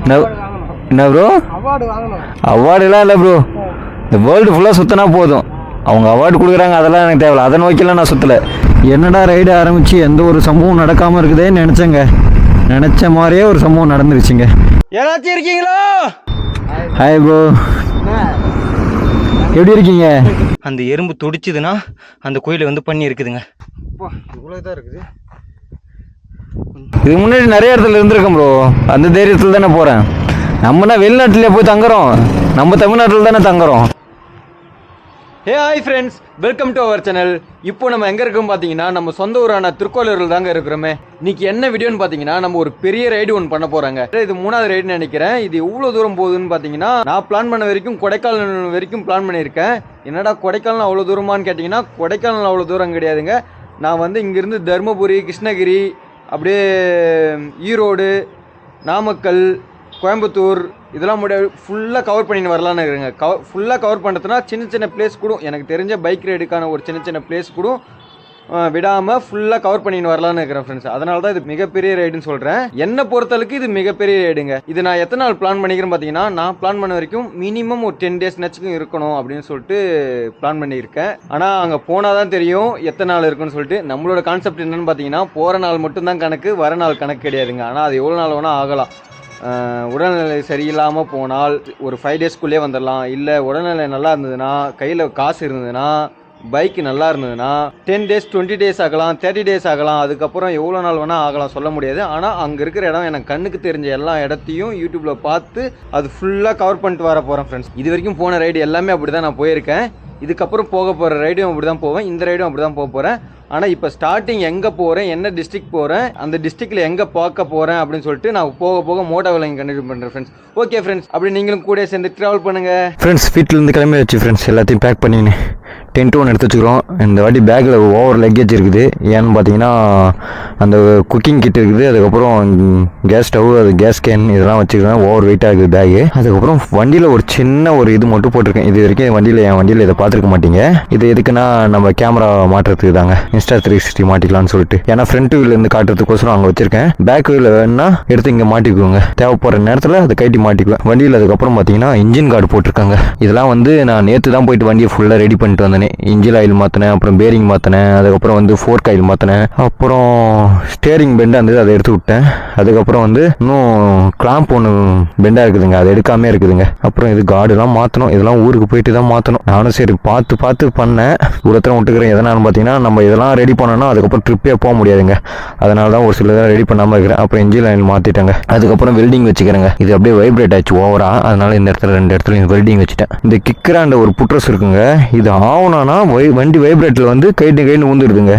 என்ன ப்ரோ? அவார்டுலாம் இல்லை ப்ரோ. இந்த வேர்ல்டு ஃபுல்லாக சுற்றினா போதும். அவங்க அவார்டு கொடுக்குறாங்க, அதெல்லாம் எனக்கு தேவையில்ல. அதை நோக்கிலாம் நான் சுற்றலை. என்னடா ரைடு ஆரம்பித்து எந்த ஒரு சம்பவம் நடக்காமல் இருக்குதேன்னு நினச்சேங்க. நினச்ச மாதிரியே ஒரு சம்பவம் நடந்துருச்சுங்க. யாராச்சும் இருக்கீங்களா? ஹாய் ப்ரோ, எப்படி இருக்கீங்க? அந்த எறும்பு துடிச்சுதுன்னா அந்த கோயிலை வந்து பண்ணி இருக்குதுங்க. இவ்வளோ இதாக இருக்குது. இதுக்கு முன்னாடி நிறைய இடத்துல இருந்திருக்கேன் ப்ரோ. அந்த தைரியத்தில் தானே போகிறேன். நம்மனா வெளிநாட்டிலே போய் தங்குறோம், நம்ம தமிழ்நாட்டில் தானே தங்குறோம். Hey hi friends, welcome to our channel. இப்போ நம்ம எங்கே இருக்கோம் பார்த்தீங்கன்னா, நம்ம சொந்த ஊரான திருக்கோயிலூரில் தாங்க இருக்கிறோமே. இன்னைக்கு என்ன வீடியோன்னு பார்த்தீங்கன்னா, நம்ம ஒரு பெரிய ரைடு ஒன்று பண்ண போகிறாங்க. இது 3வது ரைடுன்னு நினைக்கிறேன். இது எவ்வளோ தூரம் போகுதுன்னு பார்த்தீங்கன்னா, நான் பிளான் பண்ண வரைக்கும் கொடைக்கானல் வரைக்கும் பிளான் பண்ணியிருக்கேன். என்னடா கொடைக்கானல் அவ்வளோ தூரமானு கேட்டிங்கன்னா, கொடைக்கானல் அவ்வளோ தூரம் கிடையாதுங்க. நான் வந்து இங்கேருந்து தருமபுரி, கிருஷ்ணகிரி, அப்படியே ஈரோடு, நாமக்கல், கோயம்புத்தூர் இதெல்லாம் ஃபுல்லாக கவர் பண்ணின்னு வரலான்னு இருக்குங்க. ஃபுல்லாக கவர் பண்ணுறதுனா சின்ன சின்ன பிளேஸ் கூட, எனக்கு தெரிஞ்ச பைக் ரைடுக்கான ஒரு சின்ன சின்ன பிளேஸ் கூட விடாமல் ஃபுல்லாக கவர் பண்ணின்னு வரலான்னு இருக்கிறேன் ஃப்ரெண்ட்ஸ். அதனால தான் இது மிகப்பெரிய ரைடுன்னு சொல்கிறேன். என்னை பொறுத்தளவுக்கு இது மிகப்பெரிய ரைடுங்க. இது நான் எத்தனை நாள் பிளான் பண்ணிக்கிறேன்னு பார்த்தீங்கன்னா, நான் பிளான் பண்ண வரைக்கும் மினிமம் ஒரு 10 days நச்சுக்கும் இருக்கணும் அப்படின்னு சொல்லிட்டு பிளான் பண்ணியிருக்கேன். ஆனால் அங்கே போனால் தான் தெரியும் எத்தனை நாள் இருக்குன்னு சொல்லிட்டு. நம்மளோட கான்செப்ட் என்னென்னு பார்த்தீங்கன்னா, போகிற நாள் மட்டும்தான் கணக்கு, வர நாள் கணக்கு கிடையாதுங்க. ஆனால் அது எவ்வளோ நாள் வேணால் ஆகலாம். உடல்நிலை சரியில்லாமல் போனால் ஒரு 5 daysக்குள்ளே வந்துடலாம். இல்லை உடல்நிலை நல்லா இருந்ததுன்னா, கையில் காசு இருந்ததுன்னா, பைக்கு நல்லா இருந்ததுன்னா 10 days 20 days ஆகலாம், 30 days ஆகலாம். அதுக்கப்புறம் எவ்வளோ நாள் வேணால் ஆகலாம், சொல்ல முடியாது. ஆனால் அங்கே இருக்கிற இடம் எனக்கு கண்ணுக்கு தெரிஞ்ச எல்லா இடத்தையும் யூடியூப்பில் பார்த்து அது ஃபுல்லாக கவர் பண்ணிட்டு வர போகிறேன் ஃப்ரெண்ட்ஸ். இது வரைக்கும் போன ரைடு எல்லாமே அப்படி தான் நான் போயிருக்கேன். இதுக்கப்புறம் போக போகிற ரைடும் அப்படி தான் போவேன். இந்த ரைடும் அப்படி தான் போக போகிறேன். ஆனால் இப்போ ஸ்டார்டிங் எங்கே போகிறேன், என்ன டிஸ்ட்ரிக்ட் போகிறேன், அந்த டிஸ்ட்ரிக்டில் எங்கே பார்க்க போகிறேன் அப்படின்னு சொல்லிட்டு நான் போக போக மோட்டோ விலங்கு கண்டினியூ பண்ணுறேன் ஃப்ரெண்ட்ஸ். ஓகே ஃப்ரெண்ட்ஸ், அப்படி நீங்களும் கூட சேர்ந்து ட்ராவல் பண்ணுங்கள் ஃப்ரெண்ட்ஸ். வீட்டிலேருந்து கிளம்பி வச்சு ஃப்ரெண்ட்ஸ், எல்லாத்தையும் பேக் பண்ணின்னு டென்ட் ஒன்று எடுத்து வச்சுக்கிறோம். இந்த வாட்டி பேக்கில் ஓவர் லக்கேஜ் இருக்குது. ஏன்னு பார்த்தீங்கன்னா, அந்த குக்கிங் கிட் இருக்குது, அதுக்கப்புறம் கேஸ் ஸ்டவ், அது கேஸ் கேன் இதெல்லாம் வச்சுக்கிறேன். ஓவர் வெயிட்டாக இருக்குது பேகு. அதுக்கப்புறம் வண்டியில் ஒரு சின்ன ஒரு இது மட்டும் போட்டிருக்கேன். இது வரைக்கும் என் வண்டியில் இதை பார்த்துருக்க மாட்டீங்க. இது எதுக்குன்னா, நம்ம கேமரா மாட்டுறதுக்கு தாங்க, Insta 360 மாட்டிக்கலாம்னு சொல்லிட்டு. ஏன்னா ஃப்ரண்ட் வீலேருந்து காட்டுறதுக்கோசரம் அங்கே வச்சிருக்கேன். பேக் வீல் வேணுன்னா எடுத்து இங்கே மாட்டிக்குவோங்க. தேவைப்படுற நேரத்தில் அதை கைட்டி மாட்டிக்குவேன் வண்டியில். அதுக்கப்புறம் பார்த்தீங்கன்னா இன்ஜின் கார்டு போட்டிருக்காங்க. இதெல்லாம் வந்து நான் நேற்று தான் போயிட்டு வண்டியை ஃபுல்லாக ரெடி பண்ணிட்டு வந்தேன். இன்ஜின் ஆயில் மாற்றினேன், அப்புறம் பேரிங் மாற்றினேன், அதுக்கப்புறம் வந்து ஃபோர்க் ஆயில் மாற்றினேன், அப்புறம் ஸ்டேரிங் பெண்டு அந்த அதை எடுத்து விட்டேன். அதுக்கப்புறம் வந்து இன்னும் கிளாம்ப் ஒன்று பெண்டாக இருக்குதுங்க, அது எடுக்காமே இருக்குதுங்க. அப்புறம் இது கார்டுலாம் மாற்றணும். இதெல்லாம் ஊருக்கு போயிட்டு தான் மாற்றணும். நானும் சரி பார்த்து பண்ணேன். ஒருத்தரம் விட்டுக்கிறேன். எதனாலும் பார்த்தீங்கன்னா, நம்ம இதெல்லாம் ரெடி பண்ணோன்னா அதுக்கப்புறம் ட்ரிப்பே போக முடியாதுங்க. அதனால தான் ஒரு சில ரெடி பண்ணாமல் இருக்கிறேன். அப்புறம் இன்ஜின் ஆயில் மாற்றிட்டேங்க. அதுக்கப்புறம் வெல்டிங் வச்சுக்கிறேங்க. இது அப்படியே வைப்ரேட் ஆச்சு ஓவரா. அதனால இந்த இடத்துல 2 இடத்துல வெல்டிங் வச்சுட்டேன். இந்த கிக்கராண்ட ஒரு புட்ரஸ் இருக்குங்க, இது ஆகுனா வண்டி வைப்ரேட்டில் வந்து கைட்டு ஊந்துடுதுங்க.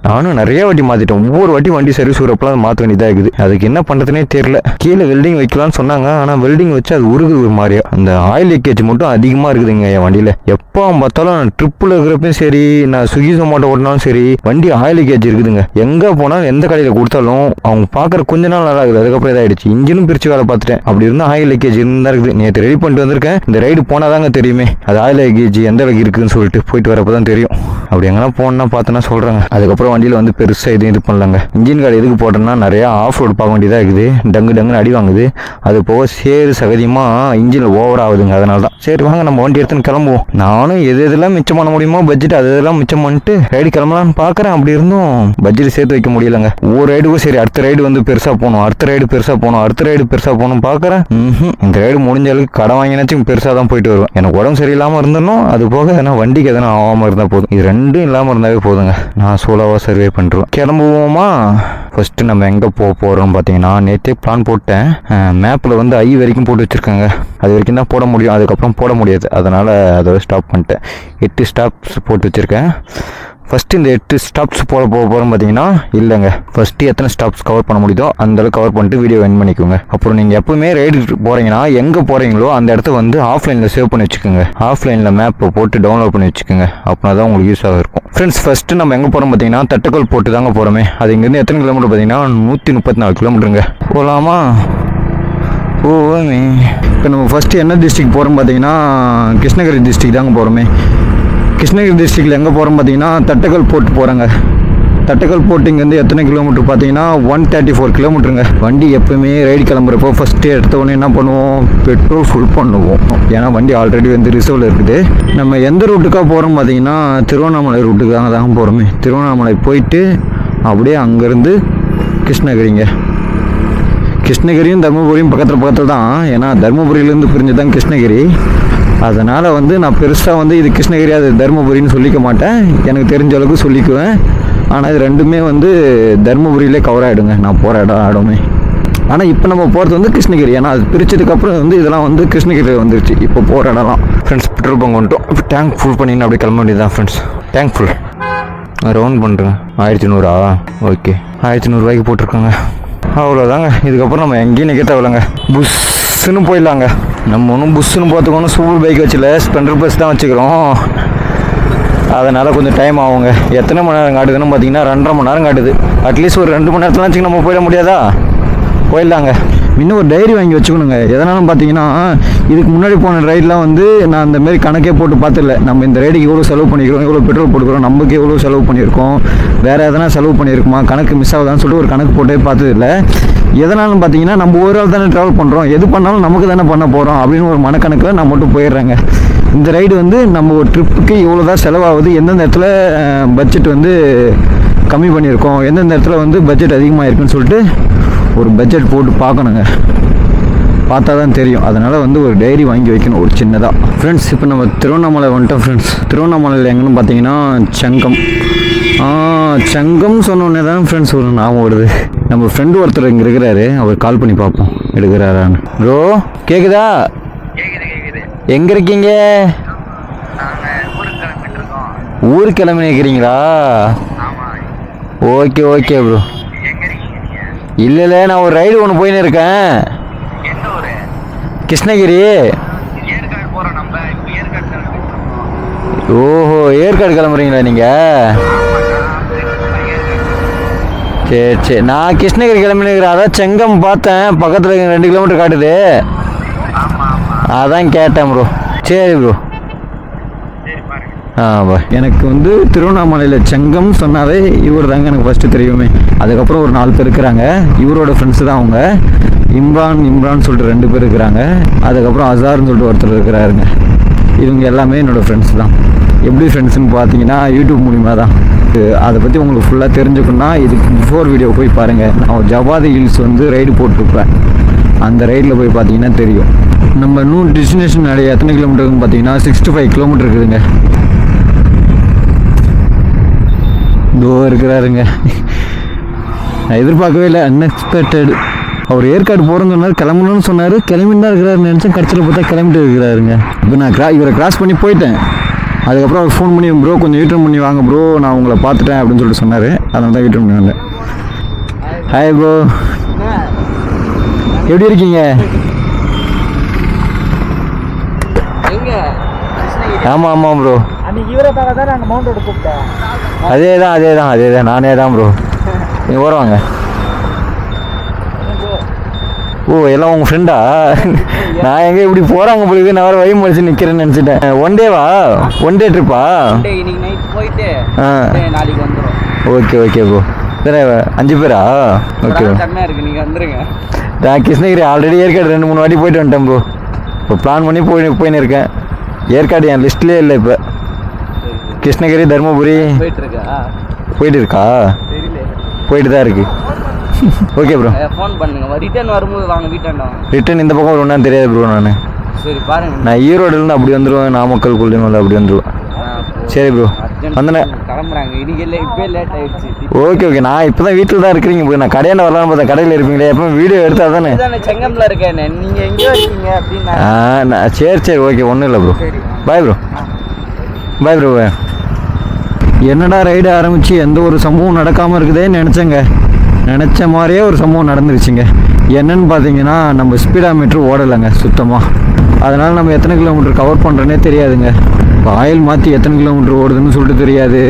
நானும் நிறைய வாட்டி மாற்றிட்டேன். ஒவ்வொரு வாட்டி வண்டி சர்வீஸ் வரப்பெல்லாம் மாற்ற வேண்டியதாக இருக்குது. அதுக்கு என்ன பண்ணுறதுனே தெரியல. கீழே வெல்டிங் வைக்கலாம்னு சொன்னாங்க, ஆனால் வெல்டிங் வச்சு அது உருகுது ஒரு மாதிரியா. அந்த ஆயில் லீக்கேஜ் மட்டும் அதிகமாக இருக்குதுங்க என் வண்டியில். எப்போ பார்த்தாலும் ட்ரிப்பில் இருக்கிறப்பையும் சரி, நான் ஸ்விக்கி ஜொமேட்டோ ஓட்டினாலும் சரி, வண்டி ஆயில் லீக்கேஜ் இருக்குதுங்க. எங்கே போனாலும் எந்த கடையில் கொடுத்தாலும் அவங்க பார்க்குற கொஞ்ச நாள் நல்லா இருக்குது, அதுக்கப்புறம் இதாகிடுச்சு. இன்ஜினும் பிரித்து வேலை பார்த்துட்டேன். அப்படி இருந்தால் ஆயில் லீக்கேஜ் இருந்தால் இருக்குது. நேற்று ரெடி பண்ணிட்டு வந்திருக்கேன். இந்த ரைடு போனால் தாங்க தெரியுமே அது ஆயில் லீக்கேஜ் எந்த அளவுக்கு இருக்குதுன்னு சொல்லிட்டு. போயிட்டு வரப்போ தான் தெரியும். அப்படி எங்கன்னா போனா பார்த்தோன்னா சொல்கிறாங்க. அதுக்கப்புறம் வண்டியில் வந்து பெருசாக இது பண்ணலாங்க. இன்ஜின் கார்டு எதுக்கு போட்டோன்னா, நிறையா ஆஃப் ரோடு பார்க்க வேண்டியதாக இருக்குது. டங்குன்னு அடி வாங்குது. அது போக சேரு சகதியமாக இன்ஜினில் ஓவர் ஆகுதுங்க. அதனால தான் சரி வாங்க நம்ம வண்டி எடுத்துன்னு கிளம்புவோம். நானும் எதெல்லாம் மிச்சம் பண்ண முடியுமோ பட்ஜெட் அதெல்லாம் மிச்சம் பண்ணிட்டு ரைடு கிளம்பலான்னு பார்க்குறேன். அப்படி இருந்தும் பட்ஜெட் சேர்த்து வைக்க முடியலங்க. ஒவ்வொரு ரைடுக்கும் சரி அடுத்த ரைடு வந்து பெருசாக போகணும், அடுத்த ரைடு பெருசாக போகணும் பார்க்குறேன். இந்த ரைடு முடிஞ்ச அளவுக்கு கடன் வாங்கினாச்சும் பெருசாக தான் போயிட்டு வருவேன். எனக்கு உடம்பு சரியில்லாமல் இருந்தணும். அது போக ஏன்னா வண்டிக்கு எதனா ஆகாமல் இருந்தால் போதும். இது ரெண்டும் இல்லாமல் இருந்தாவே போதுங்க. நான் சோலோவாக சர்வே பண்ணுறேன். கிளம்புவோமா? ஃபஸ்ட்டு நம்ம எங்கே போகிறோம்னு பார்த்தீங்கன்னா, நேற்றே பிளான் போட்டேன். மேப்பில் வந்து ஐ வரைக்கும் போட்டு வச்சுருக்காங்க. அது வரைக்கும் தான் போட முடியும், அதுக்கப்புறம் போட முடியாது. அதனால் அதை ஸ்டாப் பண்ணிட்டேன். 8 ஸ்டாப்ஸ் போட்டு வச்சுருக்கேன். ஃபஸ்ட்டு இந்த 8 ஸ்டாப்ஸ் போக போகிறோம் பார்த்தீங்கன்னா, இல்லைங்க ஃபஸ்ட்டு எத்தனை ஸ்டாப்ஸ் கவர் பண்ண முடியுதோ அந்தளவுக்கு கவர் பண்ணிட்டு வீடியோ எண்ட் பண்ணிக்கோங்க. அப்புறம் நீங்கள் எப்பவுமே ரைடு போகிறீங்கன்னா எங்கே போகிறீங்களோ அந்த இடத்த வந்து ஆஃப்லைனில் சேவ் பண்ணி வச்சுக்கோங்க. ஆஃப்லைனில் மேப்பை போட்டு டவுன்லோட் பண்ணி வச்சுக்கோங்க. அப்படின்னா தான் உங்களுக்கு யூஸாக இருக்கும். ஃப்ரெண்ட்ஸ், ஃபஸ்ட்டு நம்ம எங்கே போகிறோம் பார்த்தீங்கன்னா, தட்டுக்கல் போட்டு தாங்க போகிறோமே. அது இங்கேருந்து எத்தனை கிலோமீட்டர் பார்த்தீங்கன்னா 134 கிலோமீட்டருங்க. போகலாமா? போவோமே. இப்போ நம்ம ஃபஸ்ட்டு என்ன டிஸ்ட்ரிக்ட் போகிறோம் பார்த்தீங்கன்னா, கிருஷ்ணகிரி டிஸ்ட்ரிக்ட் தாங்க போகிறோமே. கிருஷ்ணகிரி டிஸ்ட்ரிக்டில் எங்கே போகிறோம் பார்த்தீங்கன்னா, தட்டுக்கல் போட்டு போகிறாங்க. தட்டக்கல் போட்டிங் வந்து எத்தனை கிலோமீட்டர் பார்த்தீங்கன்னா 134 கிலோமீட்டருங்க. வண்டி எப்பவுமே ரைடு கிளம்புறப்போ ஃபஸ்ட்டு எடுத்த உடனே என்ன பண்ணுவோம், பெட்ரோல் ஃபுல் பண்ணுவோம். ஏன்னா வண்டி ஆல்ரெடி வந்து ரிசர்வில் இருக்குது. நம்ம எந்த ரூட்டுக்காக போகிறோம் பார்த்தீங்கன்னா திருவண்ணாமலை ரூட்டுக்காக தாங்க போகிறோமே. திருவண்ணாமலை போயிட்டு அப்படியே அங்கேருந்து கிருஷ்ணகிரிங்க. கிருஷ்ணகிரியும் தருமபுரியும் பக்கத்தில் தான். ஏன்னா தருமபுரியிலேருந்து பிரிஞ்சு தான் கிருஷ்ணகிரி. அதனால் வந்து நான் பெருசாக வந்து இது கிருஷ்ணகிரி அது தருமபுரின்னு சொல்லிக்க மாட்டேன். எனக்கு தெரிஞ்ச அளவுக்கு சொல்லிக்குவேன். ஆனால் இது ரெண்டுமே வந்து தருமபுரியிலே கவர் ஆகிடுங்க நான் போகிற இடமே. ஆனால் இப்போ நம்ம போகிறது வந்து கிருஷ்ணகிரி. ஏன்னா அது பிரிச்சதுக்கப்புறம் வந்து இதெல்லாம் வந்து கிருஷ்ணகிரி வந்துருச்சு இப்போ போகிற இடம்லாம். ஃப்ரெண்ட்ஸ் பெட்ரோல் பங்க் வந்துட்டோம். இப்போ டேங்க் ஃபுல் பண்ணின்னு அப்படியே கிளம்ப வேண்டியது தான் ஃப்ரெண்ட்ஸ். டேங்க் ஃபுல் ரவுண்ட் பண்ணுறேன். 1100 ஓகே 1100 போட்டிருக்காங்க. அவ்வளோதாங்க. இதுக்கப்புறம் நம்ம எங்கேயும் நிற்க தேவையில்லைங்க. புஷ்ஷுன்னு போயிடலாங்க. நம்ம ஒன்றும் புஷ்ஷுன்னு போகிறதுக்கு ஒன்றும் சூப்பர் பைக் வச்சுல, ஸ்ப்ளெண்டர் பஸ் தான் வச்சுக்கிறோம். அதனால் கொஞ்சம் டைம் ஆகுங்க. எத்தனை மணி நேரம் காட்டுதுன்னு பார்த்தீங்கன்னா 2.5 மணி நேரம் காட்டுது. அட்லீஸ்ட் ஒரு 2 மணி நேரத்தில் வச்சுக்க நம்ம போயிட முடியாதா? போயிடலாங்க. இன்னும் ஒரு டைரி வாங்கி வச்சுக்கணுங்க. எதனாலும் பார்த்தீங்கன்னா இதுக்கு முன்னாடி போன ரைடெலாம் வந்து நான் இந்த மாதிரி கணக்கே போட்டு பார்த்துடல. நம்ம இந்த ரைடுக்கு எவ்வளோ செலவு பண்ணிக்கிறோம், எவ்வளோ பெட்ரோல் போட்டுக்கிறோம், நமக்கு எவ்வளோ செலவு பண்ணியிருக்கோம், வேறு எதனா செலவு பண்ணியிருக்குமா, கணக்கு மிஸ் ஆகுதான்னு சொல்லிட்டு ஒரு கணக்கு போட்டே பார்த்ததில்ல. எதனாலும் பார்த்தீங்கன்னா நம்ம ஒரு ஆள் தானே ட்ராவல் பண்ணுறோம், எது பண்ணாலும் நமக்கு தானே பண்ண போகிறோம் அப்படின்னு ஒரு மனக்கணக்கில் நான் மட்டும் போயிடுறேங்க. இந்த ரைடு வந்து நம்ம ஒரு ட்ரிப்புக்கு இவ்வளோ தான் செலவாகுது, எந்தெந்த இடத்துல பட்ஜெட் வந்து கம்மி பண்ணியிருக்கோம், எந்தெந்த இடத்துல வந்து பட்ஜெட் அதிகமாக இருக்குன்னு சொல்லிட்டு ஒரு பட்ஜெட் போட்டு பார்க்கணுங்க. பார்த்தா தான் தெரியும். அதனால் வந்து ஒரு டைரி வாங்கி வைக்கணும் ஒரு சின்னதாக. ஃப்ரெண்ட்ஸ் இப்போ நம்ம திருவண்ணாமலை வந்துட்டோம் ஃப்ரெண்ட்ஸ். திருவண்ணாமலையில் எங்கன்னு பார்த்தீங்கன்னா சங்கம். சங்கம் சொன்னோடனே தான் ஃப்ரெண்ட்ஸ் ஒரு ஞாபகம் வருது. நம்ம ஃப்ரெண்டு ஒருத்தர் இங்கே இருக்கிறாரு, அவர் கால் பண்ணி பார்ப்போம் எடுக்கிறாரான்னு. ப்ரோ கேட்குதா? எங்கே இருக்கீங்க? ஊருக்கு கிளம்பி நிற்கிறீங்களா? Okay okay bro. இல்லை நான் ஒரு ரைடு ஒன்று போயின்னு இருக்கேன். கிருஷ்ணகிரி. ஓஹோ ஏற்காடு கிளம்புறீங்களா நீங்கள்? சரி நான் கிருஷ்ணகிரி கிளம்பினுக்கிறேன். அதான் செங்கம் பார்த்தேன், பக்கத்தில் 2 கிலோமீட்டர் காட்டுது, அதான் கேட்டேன் ப்ரோ. சரி ப்ரோ. எனக்கு வந்து திருவண்ணாமலையில் செங்கம் சொன்னாவே இவர் தாங்க எனக்கு ஃபஸ்ட்டு தெரியுமே. அதுக்கப்புறம் ஒரு 4 பேர் இருக்கிறாங்க, இவரோட ஃப்ரெண்ட்ஸு தான் அவங்க. இம்ரான் சொல்லிட்டு 2 பேர் இருக்கிறாங்க. அதுக்கப்புறம் அசார்னு சொல்லிட்டு ஒருத்தர் இருக்கிறாருங்க. இவங்க எல்லாமே என்னோடய ஃப்ரெண்ட்ஸ் தான். எப்படி ஃப்ரெண்ட்ஸுன்னு பார்த்தீங்கன்னா யூடியூப் மூலிமா தான். அதை பற்றி உங்களுக்கு ஃபுல்லாக தெரிஞ்சுக்கணுன்னா இதுக்கு பிஃபோர் வீடியோ போய் பாருங்கள். நான் ஜவாதி ஹில்ஸ் வந்து ரைடு போட்டிருப்பேன். அந்த ரைடில் போய் பார்த்தீங்கன்னா தெரியும். நம்ம இன்னும் டெஸ்டினேஷன் நிறைய எத்தனை கிலோமீட்டருன்னு பார்த்தீங்கன்னா 65 கிலோமீட்டர் இருக்குதுங்க. இதோ இருக்கிறாருங்க. நான் எதிர்பார்க்கவே இல்லை, அன்எக்ஸ்பெக்டட். அவர் ஏற்காடு போகிறேன்னு சொன்னார், கிளம்பணும்னு சொன்னார், கிளம்பின்னு தான் இருக்கிறாருன்னு நினச்சேன். கடைசியில் பார்த்தா கிளம்பிட்டு இருக்கிறாருங்க. இப்போ நான் இவரை கிராஸ் பண்ணி போயிட்டேன். அதுக்கப்புறம் அவர் ஃபோன் பண்ணி ப்ரோ கொஞ்சம் யூட்டர்ன் பண்ணி வாங்க ப்ரோ, நான் உங்களை பார்த்துட்டேன் அப்படின்னு சொல்லிட்டு சொன்னார். அதனால தான் யூட்டர்ன் பண்ணி வந்தேன். ஹாய் ப்ரோ, எப்படி இருக்கீங்க? ஆமாம் ப்ரோ. அதே தான் நானே தான் ப்ரோ. நீங்கள் வருவாங்க. ஓ எல்லாம் உங்கள் ஃப்ரெண்டா? நான் எங்கே இப்படி போகிறாங்க போலுக்கு, நான் வர வழி முடிச்சு நிற்கிறேன்னு நினச்சிட்டேன். ஒன் டே ட்ரிப்பா? Okay bro. சரி 5 பேரா? ஓகே. நான் கிருஷ்ணகிரி ஆல்ரெடி ஏற்காடு 2-3 வாட்டி போயிட்டு வந்துட்டேன் ப்ரோ. இப்போ பிளான் பண்ணி போயின்னு இருக்கேன். ஏற்காடு என் லிஸ்ட்லேயே இல்லை. இப்போ கிருஷ்ணகிரி தருமபுரி போயிட்டு இருக்கா? போயிட்டு தான் இருக்கு. ஓகே ப்ரோ, ஃபோன் பண்ணுங்க. ரிட்டர்ன் வரும்போது வாங்க வீட்டாண்ட. ரிட்டர்ன் இந்த பக்கம் ஒன்றும் தெரியாது ப்ரோ. சரி பாருங்க, நான் ஈரோடுலேருந்து அப்படி வந்துடுவேன், நாமக்கல் கொல்லிமலை அப்படி வந்துடுவேன். சரி ப்ரோ வந்தேன். கிளம்புறாங்க இன்னைக்கு. இல்லை இப்போ லேட் ஆயிடுச்சு. ஓகே நான் இப்போ தான் வீட்டில் தான் இருக்கிறீங்க ப்ரோ. நான் கடையாண்ட வரலான்னு பார்த்தேன், கடையில் இருப்பீங்களே, எப்போ வீடியோ எடுத்தா தானே. செங்கம்ல இருக்கேன். நீங்கள் எங்கேயோ இருக்கீங்க அப்படின்னு. சரி ஓகே ஒன்றும் இல்லை ப்ரோ. Bye bro. என்னடா ரைடு ஆரம்பித்து எந்த ஒரு சம்பவம் நடக்காமல் இருக்குதேன்னு நினச்சேங்க. நினச்ச மாதிரியே ஒரு சம்பவம் நடந்துருச்சுங்க. என்னன்னு பார்த்தீங்கன்னா நம்ம ஸ்பீடாமீட்டர் ஓடலைங்க சுத்தமாக. அதனால் நம்ம எத்தனை கிலோமீட்டர் கவர் பண்ணுறோன்னே தெரியாதுங்க. இப்போ ஆயில் மாற்றி எத்தனை கிலோமீட்டர் ஓடுதுன்னு சொல்லிட்டு தெரியாது,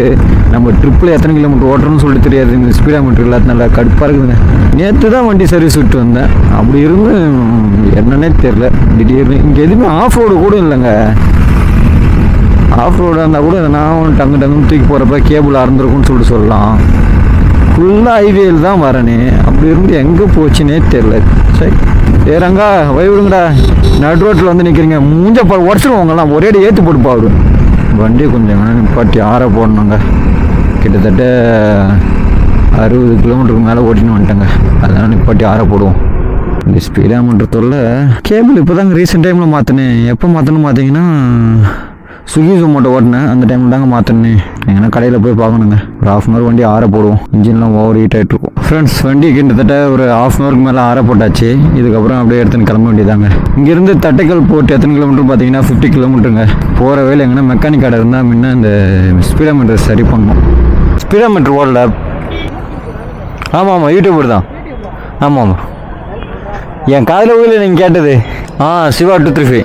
நம்ம ட்ரிப்பில் எத்தனை கிலோமீட்டர் ஓடுறோன்னு சொல்லிட்டு தெரியாது. இந்த ஸ்பீடாமீட்டர் இல்லாதனால கடுப்பாக இருக்குதுங்க. நேற்று தான் வண்டி சர்வீஸ் விட்டு வந்தேன். அப்படி இருந்து என்னன்னே தெரில. திடீர்னு இங்கே எதுவுமே ஆஃப் ரோடு கூட இல்லைங்க. ஆஃப் ரோடாக இருந்தால் கூட நான் டங்குன்னு தூக்கி போகிறப்ப கேபிள் அறந்துருக்குன்னு சொல்லிட்டு சொல்லலாம். ஃபுல்லாக ஹைவேயில் தான் வரனே, அப்படி இருந்து எங்கே போச்சுன்னே தெரில. சரி ஏறாங்க விடுங்கடா, நடு ரோட்டில் வந்து நிற்கிறீங்க, மூஞ்ச உடச்சிடுவோங்கலாம், ஒரே ஏற்றி போட்டு பாரு. வண்டி கொஞ்சம் நிப்பாட்டி ஆற போடணுங்க. கிட்டத்தட்ட 60 கிலோமீட்டருக்கு மேலே ஓட்டின்னு வந்துட்டேங்க. அதனால் நிப்பாட்டி ஆற போடுவோம். இந்த ஸ்பீடாமன்றதோட கேபிள் இப்போ தாங்க ரீசெண்ட் டைமில் மாற்றினேன். எப்போ மாற்றணும் பார்த்தீங்கன்னா ஸ்விக்கி ஜொமேட்டோ ஓட்டினேன், அந்த டைமில் தாங்க மாற்றினேன். எங்கன்னா கடையில் போய் பார்க்கணுங்க. ஒரு ½ வண்டி ஆற போடுவோம். இன்ஜின்லாம் ஓவர் ஹீட் ஆகிட்டு இருக்கும். ஃப்ரெண்ட்ஸ் வண்டி கிட்டத்தட்ட ஒரு ½ மேலே ஆற போட்டாச்சு. இதுக்கப்புறம் அப்படியே எடுத்துன்னு கிளம்ப வேண்டியதாங்க. இங்கேருந்து தட்டைக்கல் போட்டு எத்தனை கிலோமீட்டர் பார்த்தீங்கன்னா 50 கிலோமீட்டருங்க. போகிற வேலை எங்கன்னா மெக்கானிக் கடை இருந்தால் முன்ன இந்த ஸ்பீடாமீட்டர் சரி பண்ணணும். ஸ்பீடாமீட்டர் ஓடல. ஆமாம் ஆமாம், யூடியூபர் தான். ஆமாம் ஆமாம், என் காதில் ஊரில் நீங்கள் கேட்டது. சிவா 235